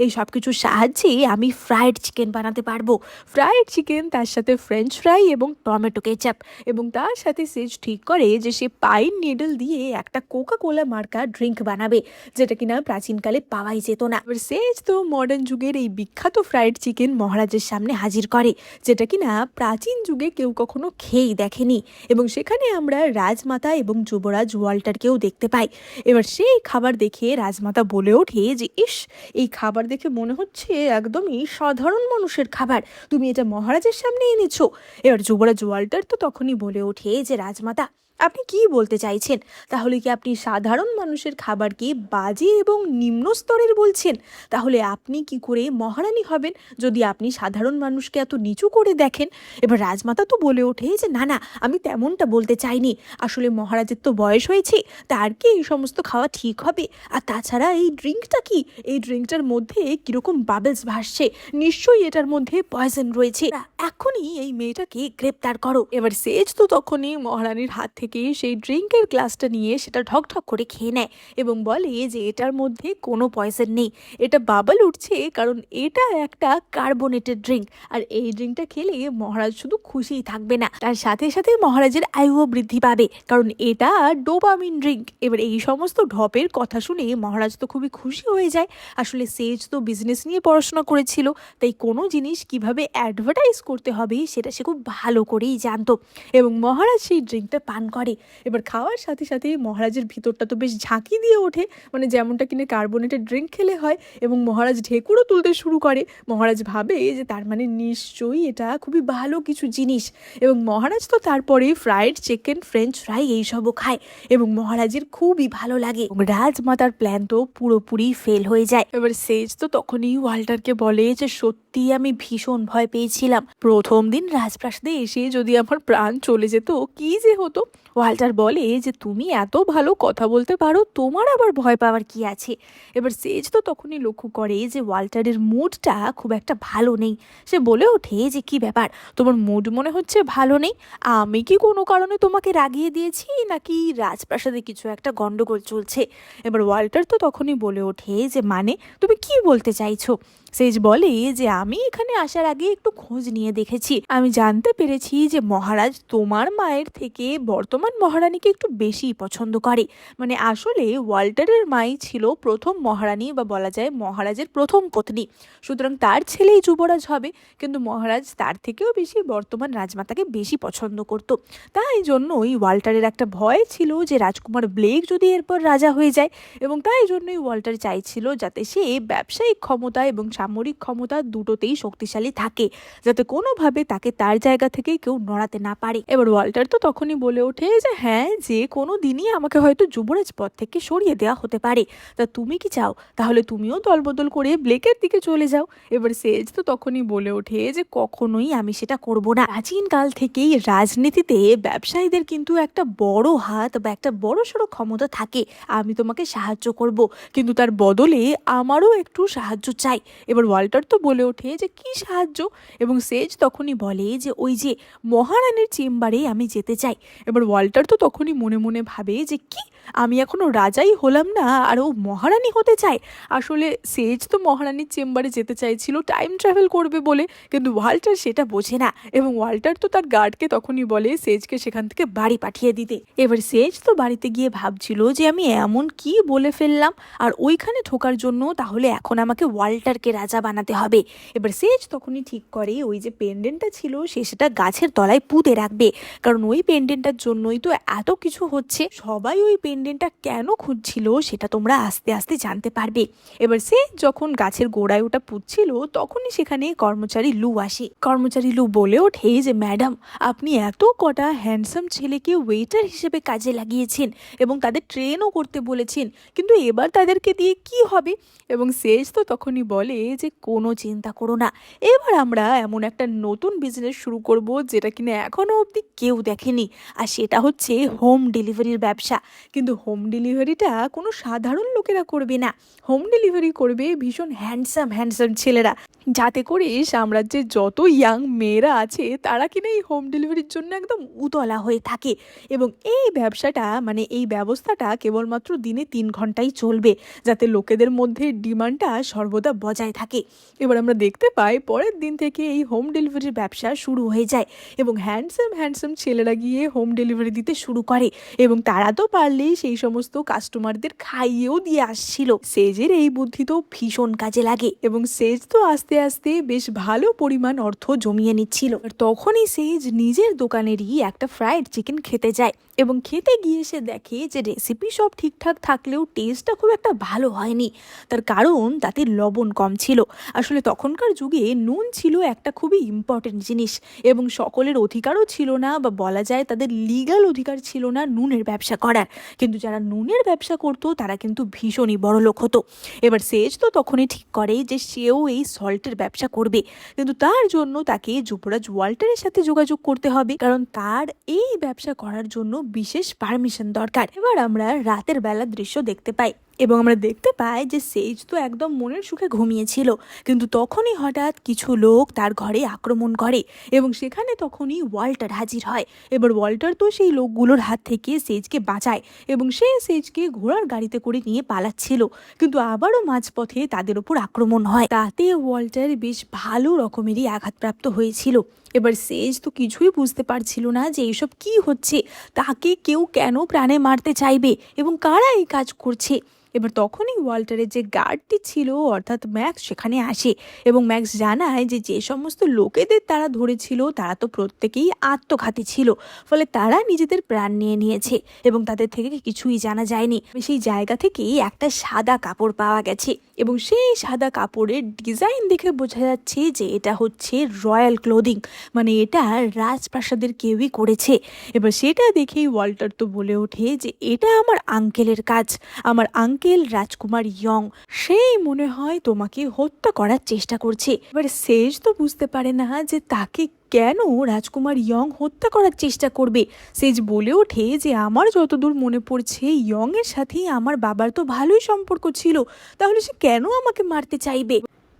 Speaker 1: এই সব কিছুর সাহায্যে আমি ফ্রাইড চিকেন বানাতে পারবো। ফ্রাইড চিকেন, তার সাথে ফ্রেঞ্চ ফ্রাই এবং টমেটো কেচাপ, এবং তার সাথে সেজ ঠিক করে যে সে পাইন নিডল দিয়ে একটা কোকা কোলা মার্কা ড্রিঙ্ক বানাবে, যেটা কিনা প্রাচীনকালে পাওয়াই যেত না। এবার সেজ তো মডার্ন যুগের এই বিখ্যাত ফ্রাইড চিকেন মহারাজের সামনে হাজির করে, যেটা কিনা প্রাচীন যুগে কেউ কখনো খেয়েই দেখেনি, এবং সেখানে আমরা রাজমাতা এবং যুবরাজ ওয়াল্টারকেও দেখতে পাই। এবার সেই খাবার দেখে রাজমাতা বলে ওঠে যে ইস, এই খাবার দেখে মনে হচ্ছে একদমই সাধারণ মানুষের খাবার, তুমি এটা মহারাজের সামনে এনেছো। এবার যুবরাজ ওয়াল্টার তো তখনই বলে ওঠে যে রাজমাতা, আপনি কি বলতে চাইছেন? তাহলে কি আপনি সাধারণ মানুষের খাবারকে বাজে এবং নিম্ন স্তরের বলছেন? তাহলে আপনি কি করে মহারানী হবেন যদি আপনি সাধারণ মানুষকে এত নিচু করে দেখেন? এবার রাজমাতা তো বলে ওঠে যে না না, আমি তেমনটা বলতে চাইনি, আসলে মহারাজের তো বয়স হয়েছে, তার কি এই সমস্ত খাওয়া ঠিক হবে? আর তাছাড়া এই ড্রিঙ্কটা কি, এই ড্রিঙ্কটার মধ্যে কিরকম বাবেলস ভাসছে, নিশ্চয়ই এটার মধ্যে পয়জন রয়েছে, এখনই এই মেয়েটাকে গ্রেপ্তার করো। এবার সেজ তো তখনই মহারানীর হাত থেকে সেই ড্রিঙ্কের গ্লাসটা নিয়ে সেটা ঢকঢক করে খেয়ে নেয় এবং বলে যে এটার মধ্যে কোনো পয়জন নেই, এটা বাবল উঠছে কারণ এটা একটা কার্বনেটেড ড্রিঙ্ক, আর এই ড্রিঙ্কটা খেলে মহারাজ শুধু খুশিই থাকবে না, তার সাথে সাথে মহারাজের আয়ুও বৃদ্ধি পাবে, কারণ এটা ডোপামিন ড্রিঙ্ক। এবার এই সমস্ত ঢপের কথা শুনে মহারাজ তো খুবই খুশি হয়ে যায়। আসলে সেজ তো বিজনেস নিয়ে পড়াশোনা করেছিল, তাই কোনো জিনিস কিভাবে অ্যাডভার্টাইজ করতে হবে সেটা সে খুব ভালো করেই জানতো, এবং মহারাজ সেই ড্রিঙ্কটা পান করে। এবার খাওয়ার সাথে সাথে মহারাজের ভিতরটা তো বেশ ঝাঁকি দিয়ে ওঠে, মানে যেমনটা কিনে কার্বনেটেড ড্রিঙ্ক খেলে হয়, এবং মহারাজ ঢেকুরও তুলতে শুরু করে। মহারাজ ভাবে যে তার মানে নিশ্চয়ই এটা খুবই ভালো কিছু জিনিস, এবং মহারাজ তো তারপরে ফ্রাইড চিকেন, ফ্রেঞ্চ ফ্রাই এইসবও খায়, এবং মহারাজের খুবই ভালো লাগে। রাজমাতার প্ল্যান তো পুরোপুরি ফেল হয়ে যায়। এবার সেজ তো তখনই ওয়াল্টারকে বলে যে সত্যি আমি ভীষণ ভয় পেয়েছিলাম, প্রথম দিন রাজপ্রাসাদে এসে যদি আমার প্রাণ চলে যেত কি যে হতো। ওয়াল্টার বলে যে তুমি এত ভালো কথা বলতে পারো, তোমার আবার ভয় পাওয়ার কি আছে? এবার সেজ তো তখনই লক্ষ্য করে যে ওয়াল্টারের মুডটা খুব একটা ভালো নেই। সে বলে ওঠে যে কি ব্যাপার, তোমার মুড মনে হচ্ছে ভালো নেই, আমি কি কোনো কারণে তোমাকে রাগিয়ে দিয়েছি, নাকি রাজপ্রাসাদে কিছু একটা গন্ডগোল চলছে? এবার ওয়াল্টার তো তখনই বলে ওঠে যে মানে তুমি কি বলতে চাইছো? সেজ বলে যে আমি এখানে আসার আগে একটু খোঁজ নিয়ে দেখেছি, আমি জানতে পেরেছি যে মহারাজ তোমার মায়ের থেকে বর্তমান মহারানীকে একটু বেশি পছন্দ করে। মানে আসলে ওয়াল্টারের মাই ছিল প্রথম মহারানী, বা বলা যায় মহারাজের প্রথম পত্নী, সুতরাং তার ছেলেই যুবরাজ হবে, কিন্তু মহারাজ তার থেকেও বেশি বর্তমান রাজমাতাকে বেশি পছন্দ করত। তাই জন্যই ওয়াল্টারের একটা ভয় ছিল যে রাজকুমার ব্লেক যদি এরপর রাজা হয়ে যায়, এবং তাই জন্যই ওয়াল্টার চাইছিল যাতে সে ব্যবসায়িক ক্ষমতা এবং সামরিক ক্ষমতা দুটো এততেই শক্তিশালী থাকে, যাতে কোনোভাবে তাকে তার জায়গা থেকে কেউ নড়াতে না পারে। এবার ওয়াল্টার তো তখনই বলে ওঠে যে হ্যাঁ, যে কোনো দিনই আমাকে হয়তো যুবরাজ পদ থেকে সরিয়ে দেওয়া হতে পারে, তা তুমি কি চাও তাহলে তুমিও দলবদল করে ব্লেকের দিকে চলে যাও। এবার সেজ তো তখনই বলে ওঠে যে কখনোই আমি সেটা করব না। প্রাচীন কাল থেকেই রাজনীতিতে ব্যবসায়ীদের কিন্তু একটা বড় হাত বা একটা বড় সড়ো ক্ষমতা থাকে। আমি তোমাকে সাহায্য করব, কিন্তু তার বদলে আমারও একটু সাহায্য চাই। এবার ওয়াল্টার তো বলে ওঠে যে কি সাহায্য, এবং সেজ তখনই বলে যে ওই যে মহারানীর চেম্বারে আমি যেতে চাই। এবার ওয়াল্টার তো তখনই মনে মনে ভাবে যে কি, আমি এখনো রাজাই হলাম না আর ও মহারানী হতে চায়। আসলে সেজ তো মহারানীর চেম্বারে যেতে চাইছিল টাইম ট্রাভেল করবে বলে, কিন্তু ওয়াল্টার সেটা বোঝে না, এবং ওয়াল্টার তো তার গার্ডকে তখনই বলে সেজকে সেখান থেকে বাড়ি পাঠিয়ে দিতে। এবার সেজ তো বাড়িতে গিয়ে ভাবছিল যে আমি এমন কি বলে ফেললাম, আর ওইখানে ঢোকার জন্য তাহলে এখন আমাকে ওয়াল্টারকে রাজা বানাতে হবে। এবার সেজ তখনই ঠিক করে ওই যে পেন্ডেন্টটা ছিল সে সেটা গাছের তলায় পুঁতে রাখবে, কারণ ওই পেন্ডেন্টটার জন্যই তো এত কিছু হচ্ছে। সবাই ওই পেন্ডেন্টটা কেন খুঁজছিল সেটা তোমরা আস্তে আস্তে জানতে পারবে। এবার সে যখন গাছের গোড়ায় ওটা পুঁতছিল তখনই সেখানে কর্মচারী লু আসে। কর্মচারী লু বলে ওঠে যে ম্যাডাম, আপনি এত কটা হ্যান্ডসাম ছেলেকে ওয়েটার হিসেবে কাজে লাগিয়েছেন এবং তাদের ট্রেনও করতে বলেছেন, কিন্তু এবার তাদেরকে দিয়ে কি হবে? এবং সেজ তো তখনই বলে যে কোনো চিন্তা করো না, এবার আমরা এমন একটা নতুন বিজনেস শুরু করব যেটা কিনা এখনো অবধি কেউ দেখেনি, আর সেটা হচ্ছে হোম ডেলিভারির ব্যবসা। কিন্তু হোম ডেলিভারিটা কোনো সাধারণ লোকেরা করবে না, হোম ডেলিভারি করবে ভীষণ হ্যান্ডসাম হ্যান্ডসাম ছেলেরা, যাতে করে সাম্রাজ্যের যত ইয়াং মেয়েরা আছে তারা কিনা এই হোম ডেলিভারির জন্য একদম উতলা হয়ে থাকে। এবং এই ব্যবসাটা মানে এই ব্যবস্থাটা কেবলমাত্র দিনে 3 ঘন্টাই চলবে, যাতে লোকেদের মধ্যে ডিমান্ডটা সর্বদা বজায় থাকে। এবার আমরা দেখতে পাই পরের দিন থেকে এই হোম ডেলিভারির ব্যবসা শুরু হয়ে যায়, এবং হ্যান্ডসাম হ্যান্ডসাম ছেলেরা গিয়ে হোম ডেলিভারি দিতে শুরু করে, এবং তারা তো পারলেই সেই সমস্ত কাস্টমারদের খাইয়েও দিয়ে আসছিল। সেজের এই বুদ্ধি তো ভীষণ কাজে লাগে, এবং সেজ তো আস্তে আস্তে বেশ ভালো পরিমাণ অর্থ জমিয়ে নিচ্ছিল। আর তখনই সেজ নিজের দোকানেরই একটা ফ্রাইড চিকেন খেতে যায়, এবং খেতে গিয়ে সে দেখে যে রেসিপি সব ঠিকঠাক থাকলেও টেস্টটা খুব একটা ভালো হয়নি। তার কারণ তাতে লবণ কম ছিল। আসলে তখনকার যুগে নুন ছিল একটা খুবই ইম্পর্টেন্ট জিনিস, এবং সকলের অধিকারও ছিল না, বা বলা যায় তাদের লিগ্যাল অধিকার ছিল না নুনের ব্যবসা করার। কিন্তু যারা নুনের ব্যবসা করতো তারা কিন্তু ভীষণই বড়লোক হতো। এবার সেজ তো তখনই ঠিক করে যে সেও এই সল্টের ব্যবসা করবে, কিন্তু তার জন্য তাকে যুবরাজ ওয়াল্টারের সাথে যোগাযোগ করতে হবে, কারণ তার এই ব্যবসা করার জন্য বিশেষ পারমিশন দরকার। এবার আমরা রাতের বেলার দৃশ্য দেখতে পাই, এবং আমরা দেখতে পাই যে সেজ তো একদম মনের সুখে ঘুমিয়েছিল, কিন্তু তখনই হঠাৎ কিছু লোক তার ঘরে আক্রমণ করে, এবং সেখানে তখনই ওয়াল্টার হাজির হয়। এবার ওয়াল্টার তো সেই লোকগুলোর হাত থেকে সেজকে বাঁচায়, এবং সে সেজকে ঘোড়ার গাড়িতে করে নিয়ে পালাচ্ছিল, কিন্তু আবারও মাঝপথে তাদের ওপর আক্রমণ হয়। তাতে ওয়াল্টার বেশ ভালো রকমেরই আঘাতপ্রাপ্ত হয়েছিল। এবার সেজ তো কিছুই বুঝতে পারছিল না যে এইসব কি হচ্ছে, তাকে কেউ কেন প্রাণে মারতে চাইবে এবং কারা এই কাজ করছে। এবার তখনই ওয়াল্টারের যে গার্ডটি ছিল অর্থাৎ ম্যাক্স সেখানে আসে, এবং ম্যাক্স জানায় যে যে সমস্ত লোকেদের তারা ধরেছিল তারা তো প্রত্যেকেই আত্মঘাতী ছিল, ফলে তারা নিজেদের প্রাণ নিয়ে নিয়েছে, এবং তাদের থেকে কিছুই জানা যায়নি। সেই জায়গা থেকেই একটা সাদা কাপড় পাওয়া গেছে, এবং সেই সাদা কাপড়ের ডিজাইন দেখে বোঝা যাচ্ছে যে এটা হচ্ছে রয়্যাল ক্লোদিং, মানে এটা রাজপ্রাসাদের কেউই করেছে। এবার সেটা দেখেই ওয়াল্টার তো বলে ওঠে যে এটা আমার আঙ্কেলের কাজ, আমার আঙ্কেল রাজকুমার ইয়ং, সেই মনে হয় তোমাকে হত্যা করার চেষ্টা করছে। এবার সেজ তো বুঝতে পারে না যে তাকে কেন রাজকুমার ইয়ং হত্যা করার চেষ্টা করবে। সেজ বলে ওঠে যে আমার যতদূর মনে পড়ছে ইয়ং এর সাথে আমার বাবার তো ভালোই সম্পর্ক ছিল, তাহলে সে কেন আমাকে মারতে চাইবে।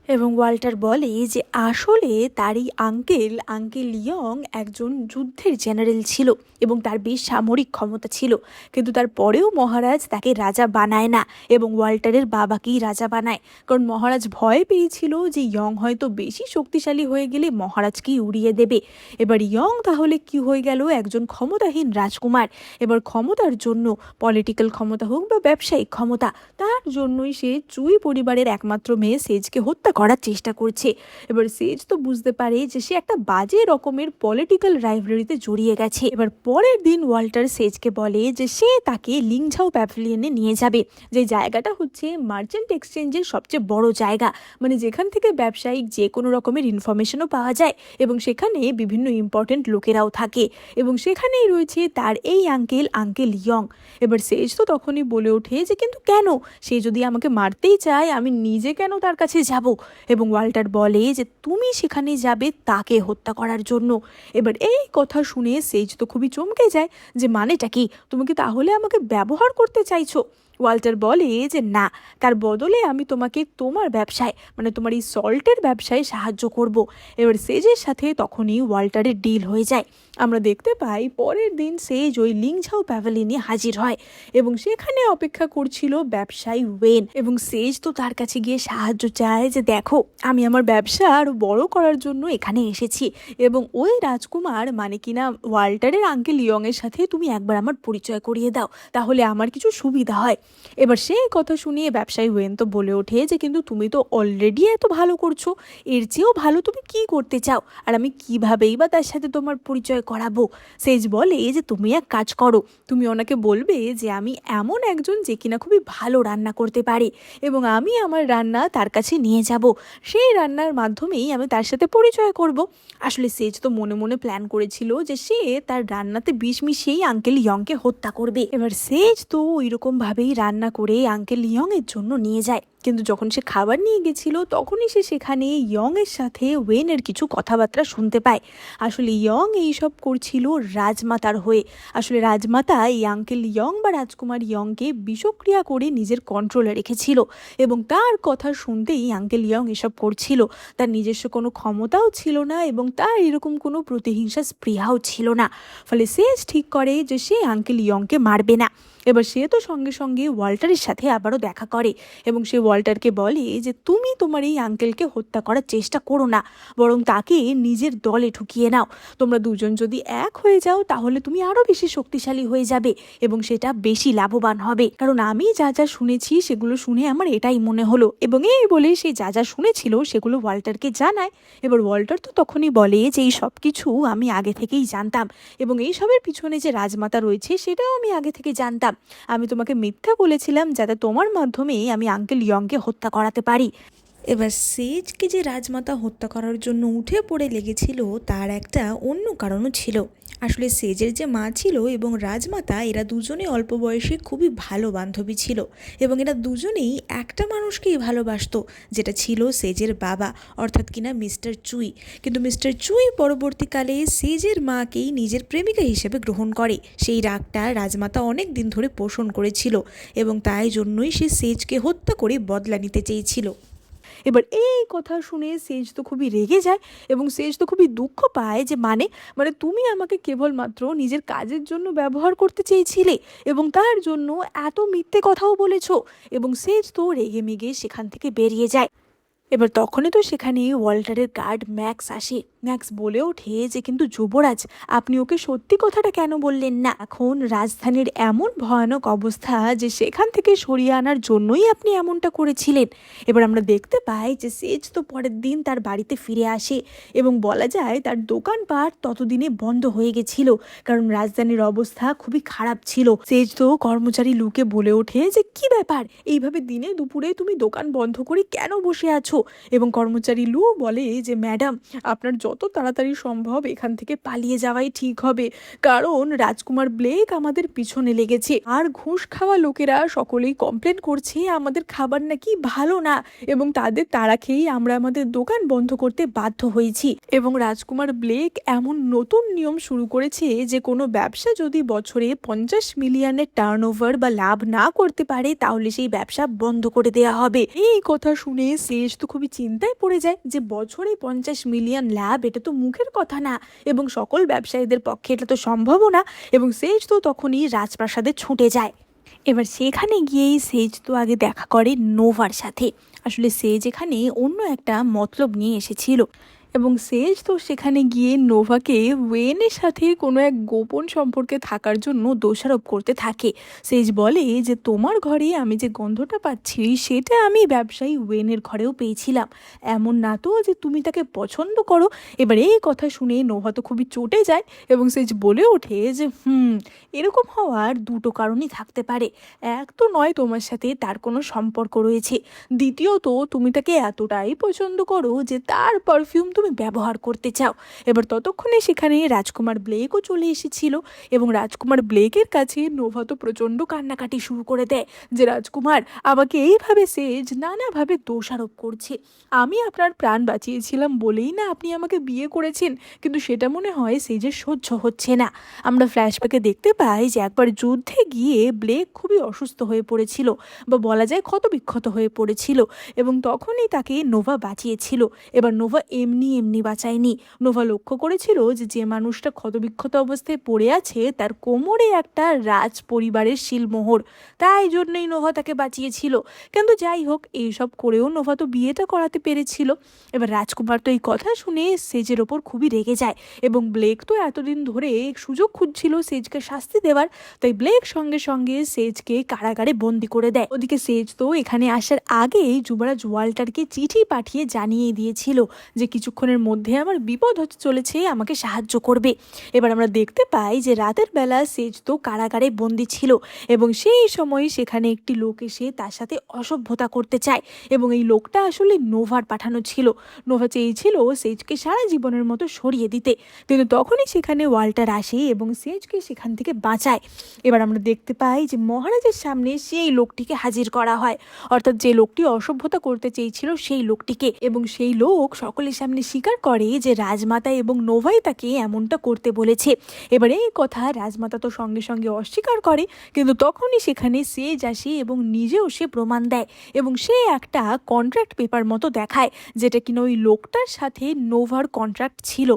Speaker 1: এবং ওয়াল্টার বলে যে আসলে তার এই আঙ্কেল ইয়ং একজন যুদ্ধের জেনারেল ছিল, এবং তার বেশ সামরিক ক্ষমতা ছিল, কিন্তু তারপরেও মহারাজ তাকে রাজা বানায় না, এবং ওয়াল্টারের বাবাকেই রাজা বানায়, কারণ মহারাজ ভয় পেয়েছিল যে ইয়ং হয়তো বেশি শক্তিশালী হয়ে গেলে মহারাজকেই উড়িয়ে দেবে। এবার ইয়ং তাহলে কি হয়ে গেল, একজন ক্ষমতাহীন রাজকুমার। এবার ক্ষমতার জন্য, পলিটিক্যাল ক্ষমতা হোক বা ব্যবসায়িক ক্ষমতা, তার জন্যই সে চুই পরিবারের একমাত্র মেয়ে সেজকে হত্যা করার চেষ্টা করছে। এবার সেজ তো বুঝতে পারে যে সে একটা বাজে রকমের পলিটিক্যাল রাইভালরিতে জড়িয়ে গেছে। এবার পরের দিন ওয়াল্টার সেজকে বলে যে সে তাকে লিংঝাও প্যাভিলিয়নে নিয়ে যাবে, যে জায়গাটা হচ্ছে মার্চেন্ট এক্সচেঞ্জের সবচেয়ে বড় জায়গা, মানে যেখান থেকে ব্যবসায়িক যে কোনো রকমের ইনফরমেশনও পাওয়া যায় এবং সেখানে বিভিন্ন ইম্পর্টেন্ট লোকেরাও থাকে এবং সেখানেই রয়েছে তার এই আঙ্কেল ইয়ং। এবার সেজ তো তখনই বলে ওঠে যে কিন্তু কেন, সে যদি আমাকে মারতেই চায় আমি নিজে কেন তার কাছে যাব। এবং ওয়াল্টার বলে যে তুমি সেখানে যাবে তাকে হত্যা করার জন্য। এবার এই কথা শুনে সেজ তো খুবই চমকে যায় যে মানেটা কি, তুমি কি তাহলে আমাকে ব্যবহার করতে চাইছো। ওয়াল্টার বলে যে না, তার বদলে আমি তোমাকে তোমার ব্যবসায়, মানে তোমার এই সল্টের ব্যবসায় সাহায্য করব। এবার সেজের সাথে তখনই ওয়াল্টারের ডিল হয়ে যায়। আমরা দেখতে পাই পরের দিন সেজ ওই লিংঝাও প্যাভিলিয়নে হাজির হয় এবং সেখানে অপেক্ষা করছিল ব্যবসায়ী ওয়েন। এবং সেজ তো তার কাছে গিয়ে সাহায্য চায় যে দেখো আমি আমার ব্যবসা আরও বড় করার জন্য এখানে এসেছি এবং ওই রাজকুমার মানে কিনা ওয়াল্টারের আঙ্কেল ইয়ংয়ের সাথে তুমি একবার আমার পরিচয় করিয়ে দাও, তাহলে আমার কিছু সুবিধা হয়। এবার সেই কথা শুনিয়ে ব্যবসায়ী ওয়েন তো বলে ওঠে যে কিন্তু তুমি তো অলরেডি এত ভালো করছো, এর চেয়েও ভালো তুমি কি করতে চাও, আর আমি কিভাবেই বা তার সাথে তোমার পরিচয় করাবো। সেজ বলে যে তুমি এক কাজ করো, তুমি ওনাকে বলবে যে আমি এমন একজন যে কিনা খুবই ভালো রান্না করতে পারে এবং আমি আমার রান্না তার কাছে নিয়ে যাব, সেই রান্নার মাধ্যমেই আমি তার সাথে পরিচয় করব। আসলে সেজ তো মনে মনে প্ল্যান করেছিল যে সে তার রান্নাতে বিষ মিশিয়েই আঙ্কেল ইয়ংকে হত্যা করবে। এবার সেজ তো ওইরকমভাবেই রান্না করে আঙ্কেল ইয়ংয়ের জন্য নিয়ে যায়, কিন্তু যখন সে খাবার নিয়ে গেছিল তখনই সে সেখানে ইয়ংয়ের সাথে ওয়েনের কিছু কথাবার্তা শুনতে পায়। আসলে ইয়ং এইসব করছিল রাজমাতার হয়ে। আসলে রাজমাতা এই আঙ্কেল ইয়ং বা রাজকুমার ইয়ংকে বিষক্রিয়া করে নিজের কন্ট্রোলে রেখেছিল এবং তার কথা শুনতেই আঙ্কেল ইয়ং এসব করছিল। তার নিজস্ব কোনো ক্ষমতাও ছিল না এবং তার এরকম কোনো প্রতিহিংসা স্পৃহাও ছিল না। ফলে সে ঠিক করে যে সে আঙ্কেল ইয়ংকে মারবে না। এবার সে তো সঙ্গে সঙ্গে ওয়াল্টারের সাথে আবারও দেখা করে এবং সে ওয়াল্টারকে বলে যে তুমি তোমার এই আঙ্কেলকে হত্যা করার চেষ্টা করো না, বরং তাকে নিজের দলে ঢুকিয়ে নাও। তোমরা দুজন যদি এক হয়ে যাও তাহলে তুমি আরও বেশি শক্তিশালী হয়ে যাবে এবং সেটা বেশি লাভবান হবে, কারণ আমি যা যা শুনেছি সেগুলো শুনে আমার এটাই মনে হলো। এবং এই বলে সে যা যা শুনেছিল সেগুলো ওয়াল্টারকে জানায়। এবার ওয়াল্টার তো তখনই বলে যে এই সব কিছু আমি আগে থেকেই জানতাম এবং এই সবের পিছনে যে রাজমাতা রয়েছে সেটাও আমি আগে থেকে জানতাম। আমি তোমাকে মিথ্যা বলেছিলাম যাতে তোমার মাধ্যমে আমি আঙ্কেল ইয়ংকে হত্যা করাতে পারি।
Speaker 2: এবার সেজকে যে রাজমাতা হত্যা করার জন্য উঠে পড়ে লেগেছিল তার একটা অন্য কারণও ছিল। আসলে সেজের যে মা ছিল এবং রাজমাতা এরা দুজনে অল্প বয়সে খুবই ভালো বান্ধবী ছিল এবং এরা দুজনেই একটা মানুষকেই ভালোবাসতো, যেটা ছিল সেজের বাবা অর্থাৎ কিনা মিস্টার চুই। কিন্তু মিস্টার চুই পরবর্তীকালে সেজের মাকেই নিজের প্রেমিকা হিসেবে গ্রহণ করে। সেই রাগটা রাজমাতা অনেক দিন ধরে পোষণ করেছিল এবং তাই জন্যই সে সেজকে হত্যা করে বদলা নিতে চেয়েছিল।
Speaker 1: এবার এই কথা শুনে সেজ তো খুবই রেগে যায় এবং সেজ তো খুবই দুঃখ পায় যে মানে মানে তুমি আমাকে কেবলমাত্র নিজের কাজের জন্য ব্যবহার করতে চেয়েছিলে এবং তার জন্য এত মিথ্যে কথাও বলেছো। এবং সেজ তো রেগে মেগে সেখান থেকে বেরিয়ে যায়। এবার তখনই তো সেখানে ওয়াল্টারের গার্ড ম্যাক্স আসে। ম্যাক্স বলে ওঠে যে কিন্তু যুবরাজ, আপনি ওকে সত্যি কথাটা কেন বললেন না? এখন রাজধানীর এমন ভয়ানক অবস্থা যে সেখান থেকে সরিয়ে আনার জন্যই আপনি এমনটা করেছিলেন। এবার আমরা দেখতে পাই যে সেজ তো পরের দিন তার বাড়িতে ফিরে আসে এবং বলা যায় তার দোকানপাট ততদিনে বন্ধ হয়ে গেছিল, কারণ রাজধানীর অবস্থা খুবই খারাপ ছিল। সেজ তো কর্মচারী লুকে বলে ওঠে যে কি ব্যাপার, এইভাবে দিনে দুপুরে তুমি দোকান বন্ধ করে কেন বসে আছো? এবং কর্মচারী লু বলে যে ম্যাডাম, আপনার যত তাড়াতাড়ি সম্ভব এখান থেকে পালিয়ে যাওয়াই ঠিক হবে, কারণ রাজকুমার ব্লেক আমাদের পিছনে লেগেছে আর ঘুষ খাওয়া লোকেরা সকলেই কমপ্লেন করছে আমাদের খাবার নাকি ভালো না এবং তাদের তাড়া খেয়েই আমরা আমাদের দোকান বন্ধ করতে বাধ্য হয়েছি। এবং রাজকুমার ব্লেক এমন নতুন নিয়ম শুরু করেছে যে কোনো ব্যবসা যদি বছরে 50 মিলিয়নের টার্নওভার বা লাভ না করতে পারে তাহলে সেই ব্যবসা বন্ধ করে দেওয়া হবে। এই কথা শুনে সেজ তো খুবই চিন্তায় পড়ে যায় যে বছরে 50 মিলিয়ন লাভ, এটা তো মুখের কথা না এবং সকল ব্যবসায়ীদের পক্ষে এটা তো সম্ভবও না। এবং সেজ তো তখনই রাজপ্রাসাদে ছুটে যায়। এবার সেখানে গিয়েই সেজ তো আগে দেখা করে নোভার সাথে। আসলে সেজ এখানে অন্য একটা মতলব নিয়ে এসেছিল। এবং সেজ তো সেখানে গিয়ে নোভাকে ওয়েনের সাথে কোনো এক গোপন সম্পর্কে থাকার জন্য দোষারোপ করতে থাকে। সেজ বলে যে তোমার ঘরে আমি যে গন্ধটা পাচ্ছি সেটা আমি ব্যবসায়ী ওয়েনের ঘরেও পেয়েছিলাম, এমন না তো যে তুমি তাকে পছন্দ করো। এবার এই কথা শুনে নোভা তো খুবই চটে যায় এবং সেজ বলে ওঠে যে এরকম হওয়ার দুটো কারণই থাকতে পারে। এক তো নয় তোমার সাথে তার কোনো সম্পর্ক রয়েছে, দ্বিতীয়ত তুমি তাকে এতটাই পছন্দ করো যে তার পারফিউম তুমি ব্যবহার করতে চাও। এবার ততক্ষণে সেখানে রাজকুমার ব্লেকও চলে এসেছিল এবং রাজকুমার ব্লেকের কাছে নোভা তো প্রচণ্ড কান্নাকাটি শুরু করে দেয় যে রাজকুমার আমাকে এইভাবে সেজ নানাভাবে দোষারোপ করছে, আমি আপনার প্রাণ বাঁচিয়েছিলাম বলেই না আপনি আমাকে বিয়ে করেছেন, কিন্তু সেটা মনে হয় সেজের সহ্য হচ্ছে না। আমরা ফ্ল্যাশব্যাকে দেখতে পাই যে একবার যুদ্ধে গিয়ে ব্লেক খুবই অসুস্থ হয়ে পড়েছিল বা বলা যায় ক্ষতবিক্ষত হয়ে পড়েছিল এবং তখনই তাকে নোভা বাঁচিয়েছিল। এবার নোভা এমনি এমনি বাঁচায়নি, নোভা লক্ষ্য করেছিল যে যে মানুষটা ক্ষতবিক্ষত অবস্থায় পড়ে আছে তার কোমরে একটা রাজ পরিবারের শিলমোহর, তাই জন্যই নোভা তাকে বাঁচিয়েছিল। কিন্তু যাই হোক, এইসব করেও নোভা তো বিয়েটা করাতে পেরেছিল। এবার রাজকুমার তো এই কথা শুনে সেজের ওপর খুবই রেগে যায় এবং ব্লেক তো এতদিন ধরে সুযোগ খুঁজছিল সেজকে শাস্তি দেওয়ার, তাই ব্লেক সঙ্গে সঙ্গে সেজকে কারাগারে বন্দি করে দেয়। ওদিকে সেজ তো এখানে আসার আগেই যুবরাজ ওয়াল্টারকে চিঠি পাঠিয়ে জানিয়ে দিয়েছিল যে কিছুক্ষণের মধ্যে আমার বিপদ হতে চলেছে, আমাকে সাহায্য করবে। এবার আমরা দেখতে পাই যে রাতের বেলা সেজ তো কারাগারে বন্দি ছিল এবং সেই সময় সেখানে একটি লোক এসে তার সাথে অসভ্যতা করতে চায় এবং এই লোকটা আসলে নোভার পাঠানো ছিল। নোভা চেয়েছিল সেজকে সারা জীবনের মতো সরিয়ে দিতে, কিন্তু তখনই সেখানে ওয়াল্টার আসে এবং সেজকে সেখান থেকে বাঁচায়। এবার আমরা দেখতে পাই যে মহারাজের সামনে সেই লোকটিকে হাজির করা হয়, অর্থাৎ যে লোকটি অসভ্যতা করতে চেয়েছিল সেই লোকটিকে, এবং সেই লোক সকলের সামনে স্বীকার করে যে রাজমাতা এবং নোভাই তাকে এমনটা করতে বলেছে। এবার এই কথা রাজমাতা তো সঙ্গে সঙ্গে অস্বীকার করে, কিন্তু তখনই সেখানে সেজ আসে এবং নিজেও সে প্রমাণ দেয় এবং সে একটা কন্ট্রাক্ট পেপার মতো দেখায় যেটা কিনা ওই লোকটার সাথে নোভার কন্ট্রাক্ট ছিল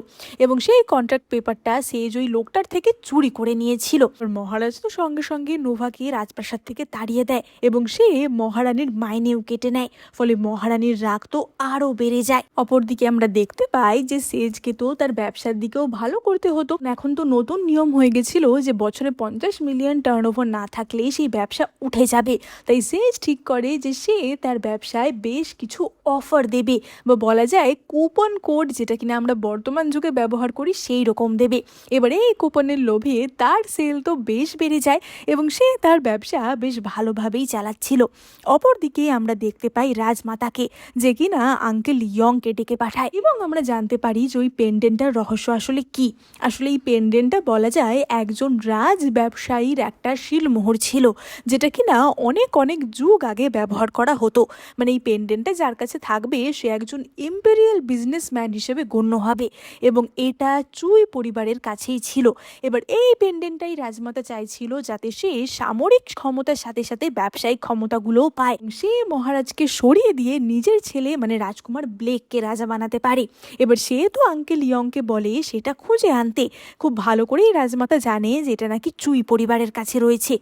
Speaker 1: এবং সেই কন্ট্রাক্ট পেপারটা সেজ ওই লোকটার থেকে চুরি করে নিয়েছিল। মহারাজ তো সঙ্গে সঙ্গে নোভাকে রাজপ্রাসাদ থেকে তাড়িয়ে দেয় এবং সে মহারানীর মাইনেও কেটে নেয়, ফলে মহারানীর রাগ তো আরও বেড়ে যায়। অপরদিকে আমরা দেখতে পাই যে সেজকে তো তার ব্যবসার দিকেও ভালো করতে হতো, এখন তো নতুন নিয়ম হয়ে গেছিল যে বছরে 50 মিলিয়ন টার্নওভার না থাকলে সেই ব্যবসা উঠে যাবে। তাই সেজ ঠিক করে যে সে তার ব্যবসায় বেশ কিছু অফার দেবে বা বলা যায় কুপন কোড, যেটা কিনা আমরা বর্তমান যুগে ব্যবহার করি সেই রকম দেবে। এবারে এই কুপনের লোভে তার সেল তো বেশ বেড়ে যায় এবং সে তার ব্যবসা বেশ ভালোভাবেই চালাচ্ছিল। অপরদিকে আমরা দেখতে পাই রাজমাতাকে, যে কিনা আঙ্কেল ইয়ংকে ডেকে পাঠায় এবং আমরা জানতে পারি যে ওই পেন্ডেন্টটার রহস্য আসলে কি। আসলে এই পেন্ডেন্টটা বলা যায় একজন রাজ ব্যবসায়ীর একটা শিলমোহর ছিল, যেটা কিনা অনেক অনেক যুগ আগে ব্যবহার করা হতো। মানে এই পেন্ডেন্টটা যার কাছে থাকবে সে একজন ইম্পেরিয়াল বিজনেসম্যান হিসেবে গণ্য হবে এবং এটা চুই পরিবারের কাছেই ছিল। এবার এই পেন্ডেন্টটাই রাজমাতা চাইছিল যাতে সে সামরিক ক্ষমতার সাথে সাথে ব্যবসায়িক ক্ষমতাগুলোও পায়, সে মহারাজকে সরিয়ে দিয়ে নিজের ছেলে মানে রাজকুমার ব্লেককে রাজা বানাতে পারে। এবার সে তো আঙ্কেল ইয়ংকে বলে সেটা খুঁজে আনতে, খুব ভালো করেই রাজমাতা জানে যে এটা নাকি চুই পরিবারের কাছে রয়েছে।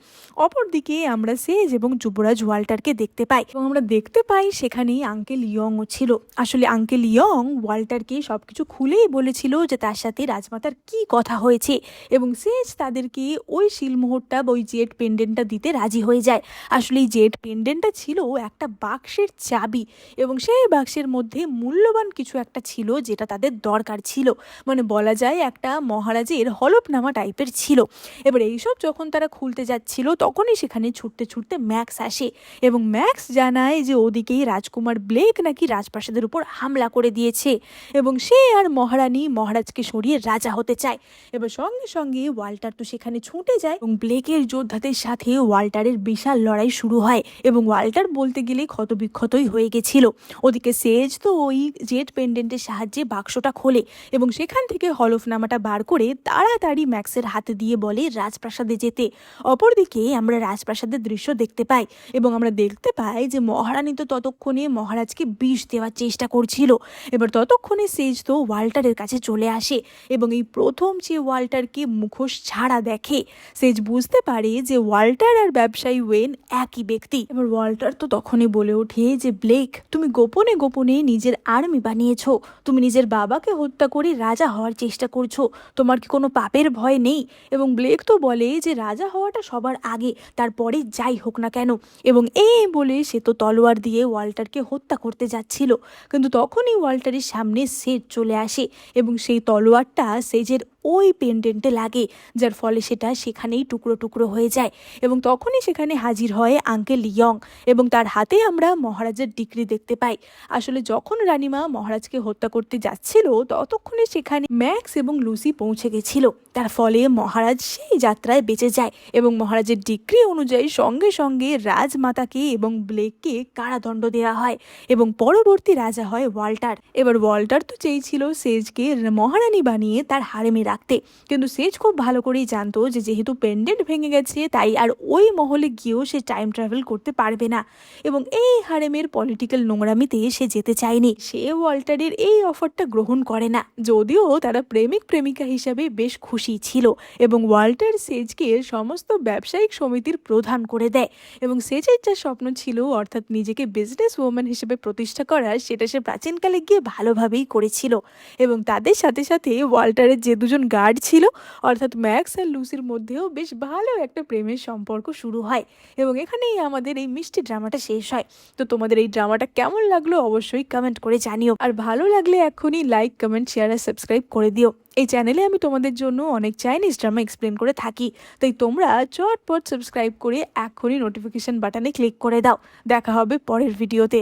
Speaker 1: অপরদিকে আমরা সেজ এবং যুবরাজ ওয়াল্টারকে দেখতে পাই এবং আমরা দেখতে পাই সেখানেই আঙ্কেল ইয়ংও ছিল। আসলে আঙ্কেল ইয়ং ওয়াল্টারকে সবকিছু খুলেই বলেছিল যে তার সাথে রাজমাতার কি কথা হয়েছে এবং সেজ তাদেরকে ওই শিলমোহরটা বা ওই জেড পেন্ডেন্টটা দিতে রাজি হয়ে যায়। আসলে এই জেড পেন্ডেন্টটা ছিল একটা বাক্সের চাবি এবং সেই বাক্সের মধ্যে মূল্যবান কিছু একটা ছিল যেটা তাদের দরকার ছিল, মানে বলা যায় একটা মহারাজের হলফনামা টাইপের ছিল। এবার এইসব যখন তারা খুলতে যাচ্ছিল তখনই সেখানে ছুটতে ছুটতে ম্যাক্স আসে এবং ম্যাক্স জানায় যে ওদিকেই রাজকুমার ব্লেক নাকি রাজপ্রাসাদের উপর হামলা করে দিয়েছে এবং সে আর মহারানী মহারাজকে সরিয়ে রাজা হতে চায়। এবার সঙ্গে সঙ্গে ওয়াল্টার তো সেখানে ছুটে যায় এবং ব্লেকের যোদ্ধাদের সাথে ওয়াল্টারের বিশাল লড়াই শুরু হয় এবং ওয়াল্টার বলতে গেলে ক্ষতবিক্ষতই হয়ে গেছিল। ওদিকে সেজ তো ওই জেড পেন্ডেন্টের সাহায্যে বাক্সটা খোলে এবং সেখান থেকে হলফনামাটা বার করে তাড়াতাড়ি ম্যাক্সের হাতে দিয়ে বলে রাজপ্রাসাদে যেতে। অপরদিকে আমরা রাজপ্রাসাদের দৃশ্য দেখতে পাই এবং আমরা দেখতে পাই যে মহারানী তো ততক্ষণে মহারাজকে বিষ দেওয়ার চেষ্টা করছিল। এবার ততক্ষণে সেজ তো ওয়াল্টারের কাছে চলে আসে এবং এই প্রথম যে ওয়াল্টারকে মুখোশ ছাড়া দেখে সেজ বুঝতে পারে যে ওয়াল্টার আর ব্যবসায়ী ওয়েন একই ব্যক্তি। এবার ওয়াল্টার তো তখনই বলে ওঠে যে ব্লেক, তুমি গোপনে গোপনে নিজের আর্মি বানিয়েছো তুমি নিজের বাবাকে হত্যা করে রাজা হওয়ার চেষ্টা করছো, তোমার কি কোনো পাপের ভয় নেই? এবং ব্লেক তো বলে যে রাজা হওয়াটা সবার আগে, তারপরে যাই হোক না কেন। এবং এই বলে সে তো তলোয়ার দিয়ে ওয়াল্টারকে হত্যা করতে যাচ্ছিল, কিন্তু তখনই ওয়াল্টারের সামনে সেজ চলে আসে এবং সেই তলোয়ারটা সেজের ওই পেন্ডেন্টে লাগে, যার ফলে সেটা সেখানেই টুকরো টুকরো হয়ে যায়। এবং তখনই সেখানে হাজির হয় আঙ্কেল ইয়ং এবং তার হাতে আমরা মহারাজের ডিগ্রি দেখতে পাই। আসলে যখন রানীমা মহারাজকে হত্যা করতে যাচ্ছিল ততক্ষণে সেখানে ম্যাক্স এবং লুসি পৌঁছে গেছিল, তার ফলে মহারাজ সেই যাত্রায় বেঁচে যায় এবং মহারাজের ডিগ্রি অনুযায়ী সঙ্গে সঙ্গে রাজমাতাকে এবং ব্লেককে কারাদণ্ড দেওয়া হয় এবং পরবর্তী রাজা হয় ওয়াল্টার। এবার ওয়াল্টার তো চেয়েছিল সেজকে মহারানী বানিয়ে তার হারেমে রাখতে, কিন্তু সেজ খুব ভালো করেই জানতো যে যেহেতু পেন্ডেন্ট ভেঙে গেছে তাই আর ওই মহলে গিয়েও সে টাইম ট্রাভেল করতে পারবে না এবং এই হারেমের পলিটিক্যাল নোংরামিতে সে যেতে চায়নি। সে ওয়াল্টারের এই অফারটা গ্রহণ করে না, যদিও তারা প্রেমিক প্রেমিকা হিসাবে বেশ খুশি ছিল এবং ওয়াল্টার সেজকে সমস্ত ব্যবসায়িক সমিতির প্রধান করে দেয় এবং সেজের যা স্বপ্ন ছিল অর্থাৎ নিজেকে বিজনেস ওম্যান হিসেবে প্রতিষ্ঠা করা, সেটা সে প্রাচীনকালে গিয়ে ভালোভাবেই করেছিল। এবং তাদের সাথে সাথে ওয়াল্টারের যে দুজন গার্ড ছিল অর্থাৎ ম্যাক্স আর লুসির মধ্যেও বেশ ভালো একটা প্রেমের সম্পর্ক শুরু হয় এবং এখানেই আমাদের এই মিষ্টি ড্রামাটা শেষ হয়। তো তোমাদের এই ড্রামাটা কেমন লাগলো অবশ্যই কমেন্ট করে জানিও, আর ভালো লাগলে এখনই লাইক, কমেন্ট, শেয়ার আর সাবস্ক্রাইব করে দিও। এই চ্যানেলে আমি তোমাদের জন্য অনেক চাইনিজ ড্রামা এক্সপ্লেন করে থাকি, তাই তোমরা চটপট সাবস্ক্রাইব করে এখনই নোটিফিকেশন বাটনে ক্লিক করে দাও। দেখা হবে পরের ভিডিওতে।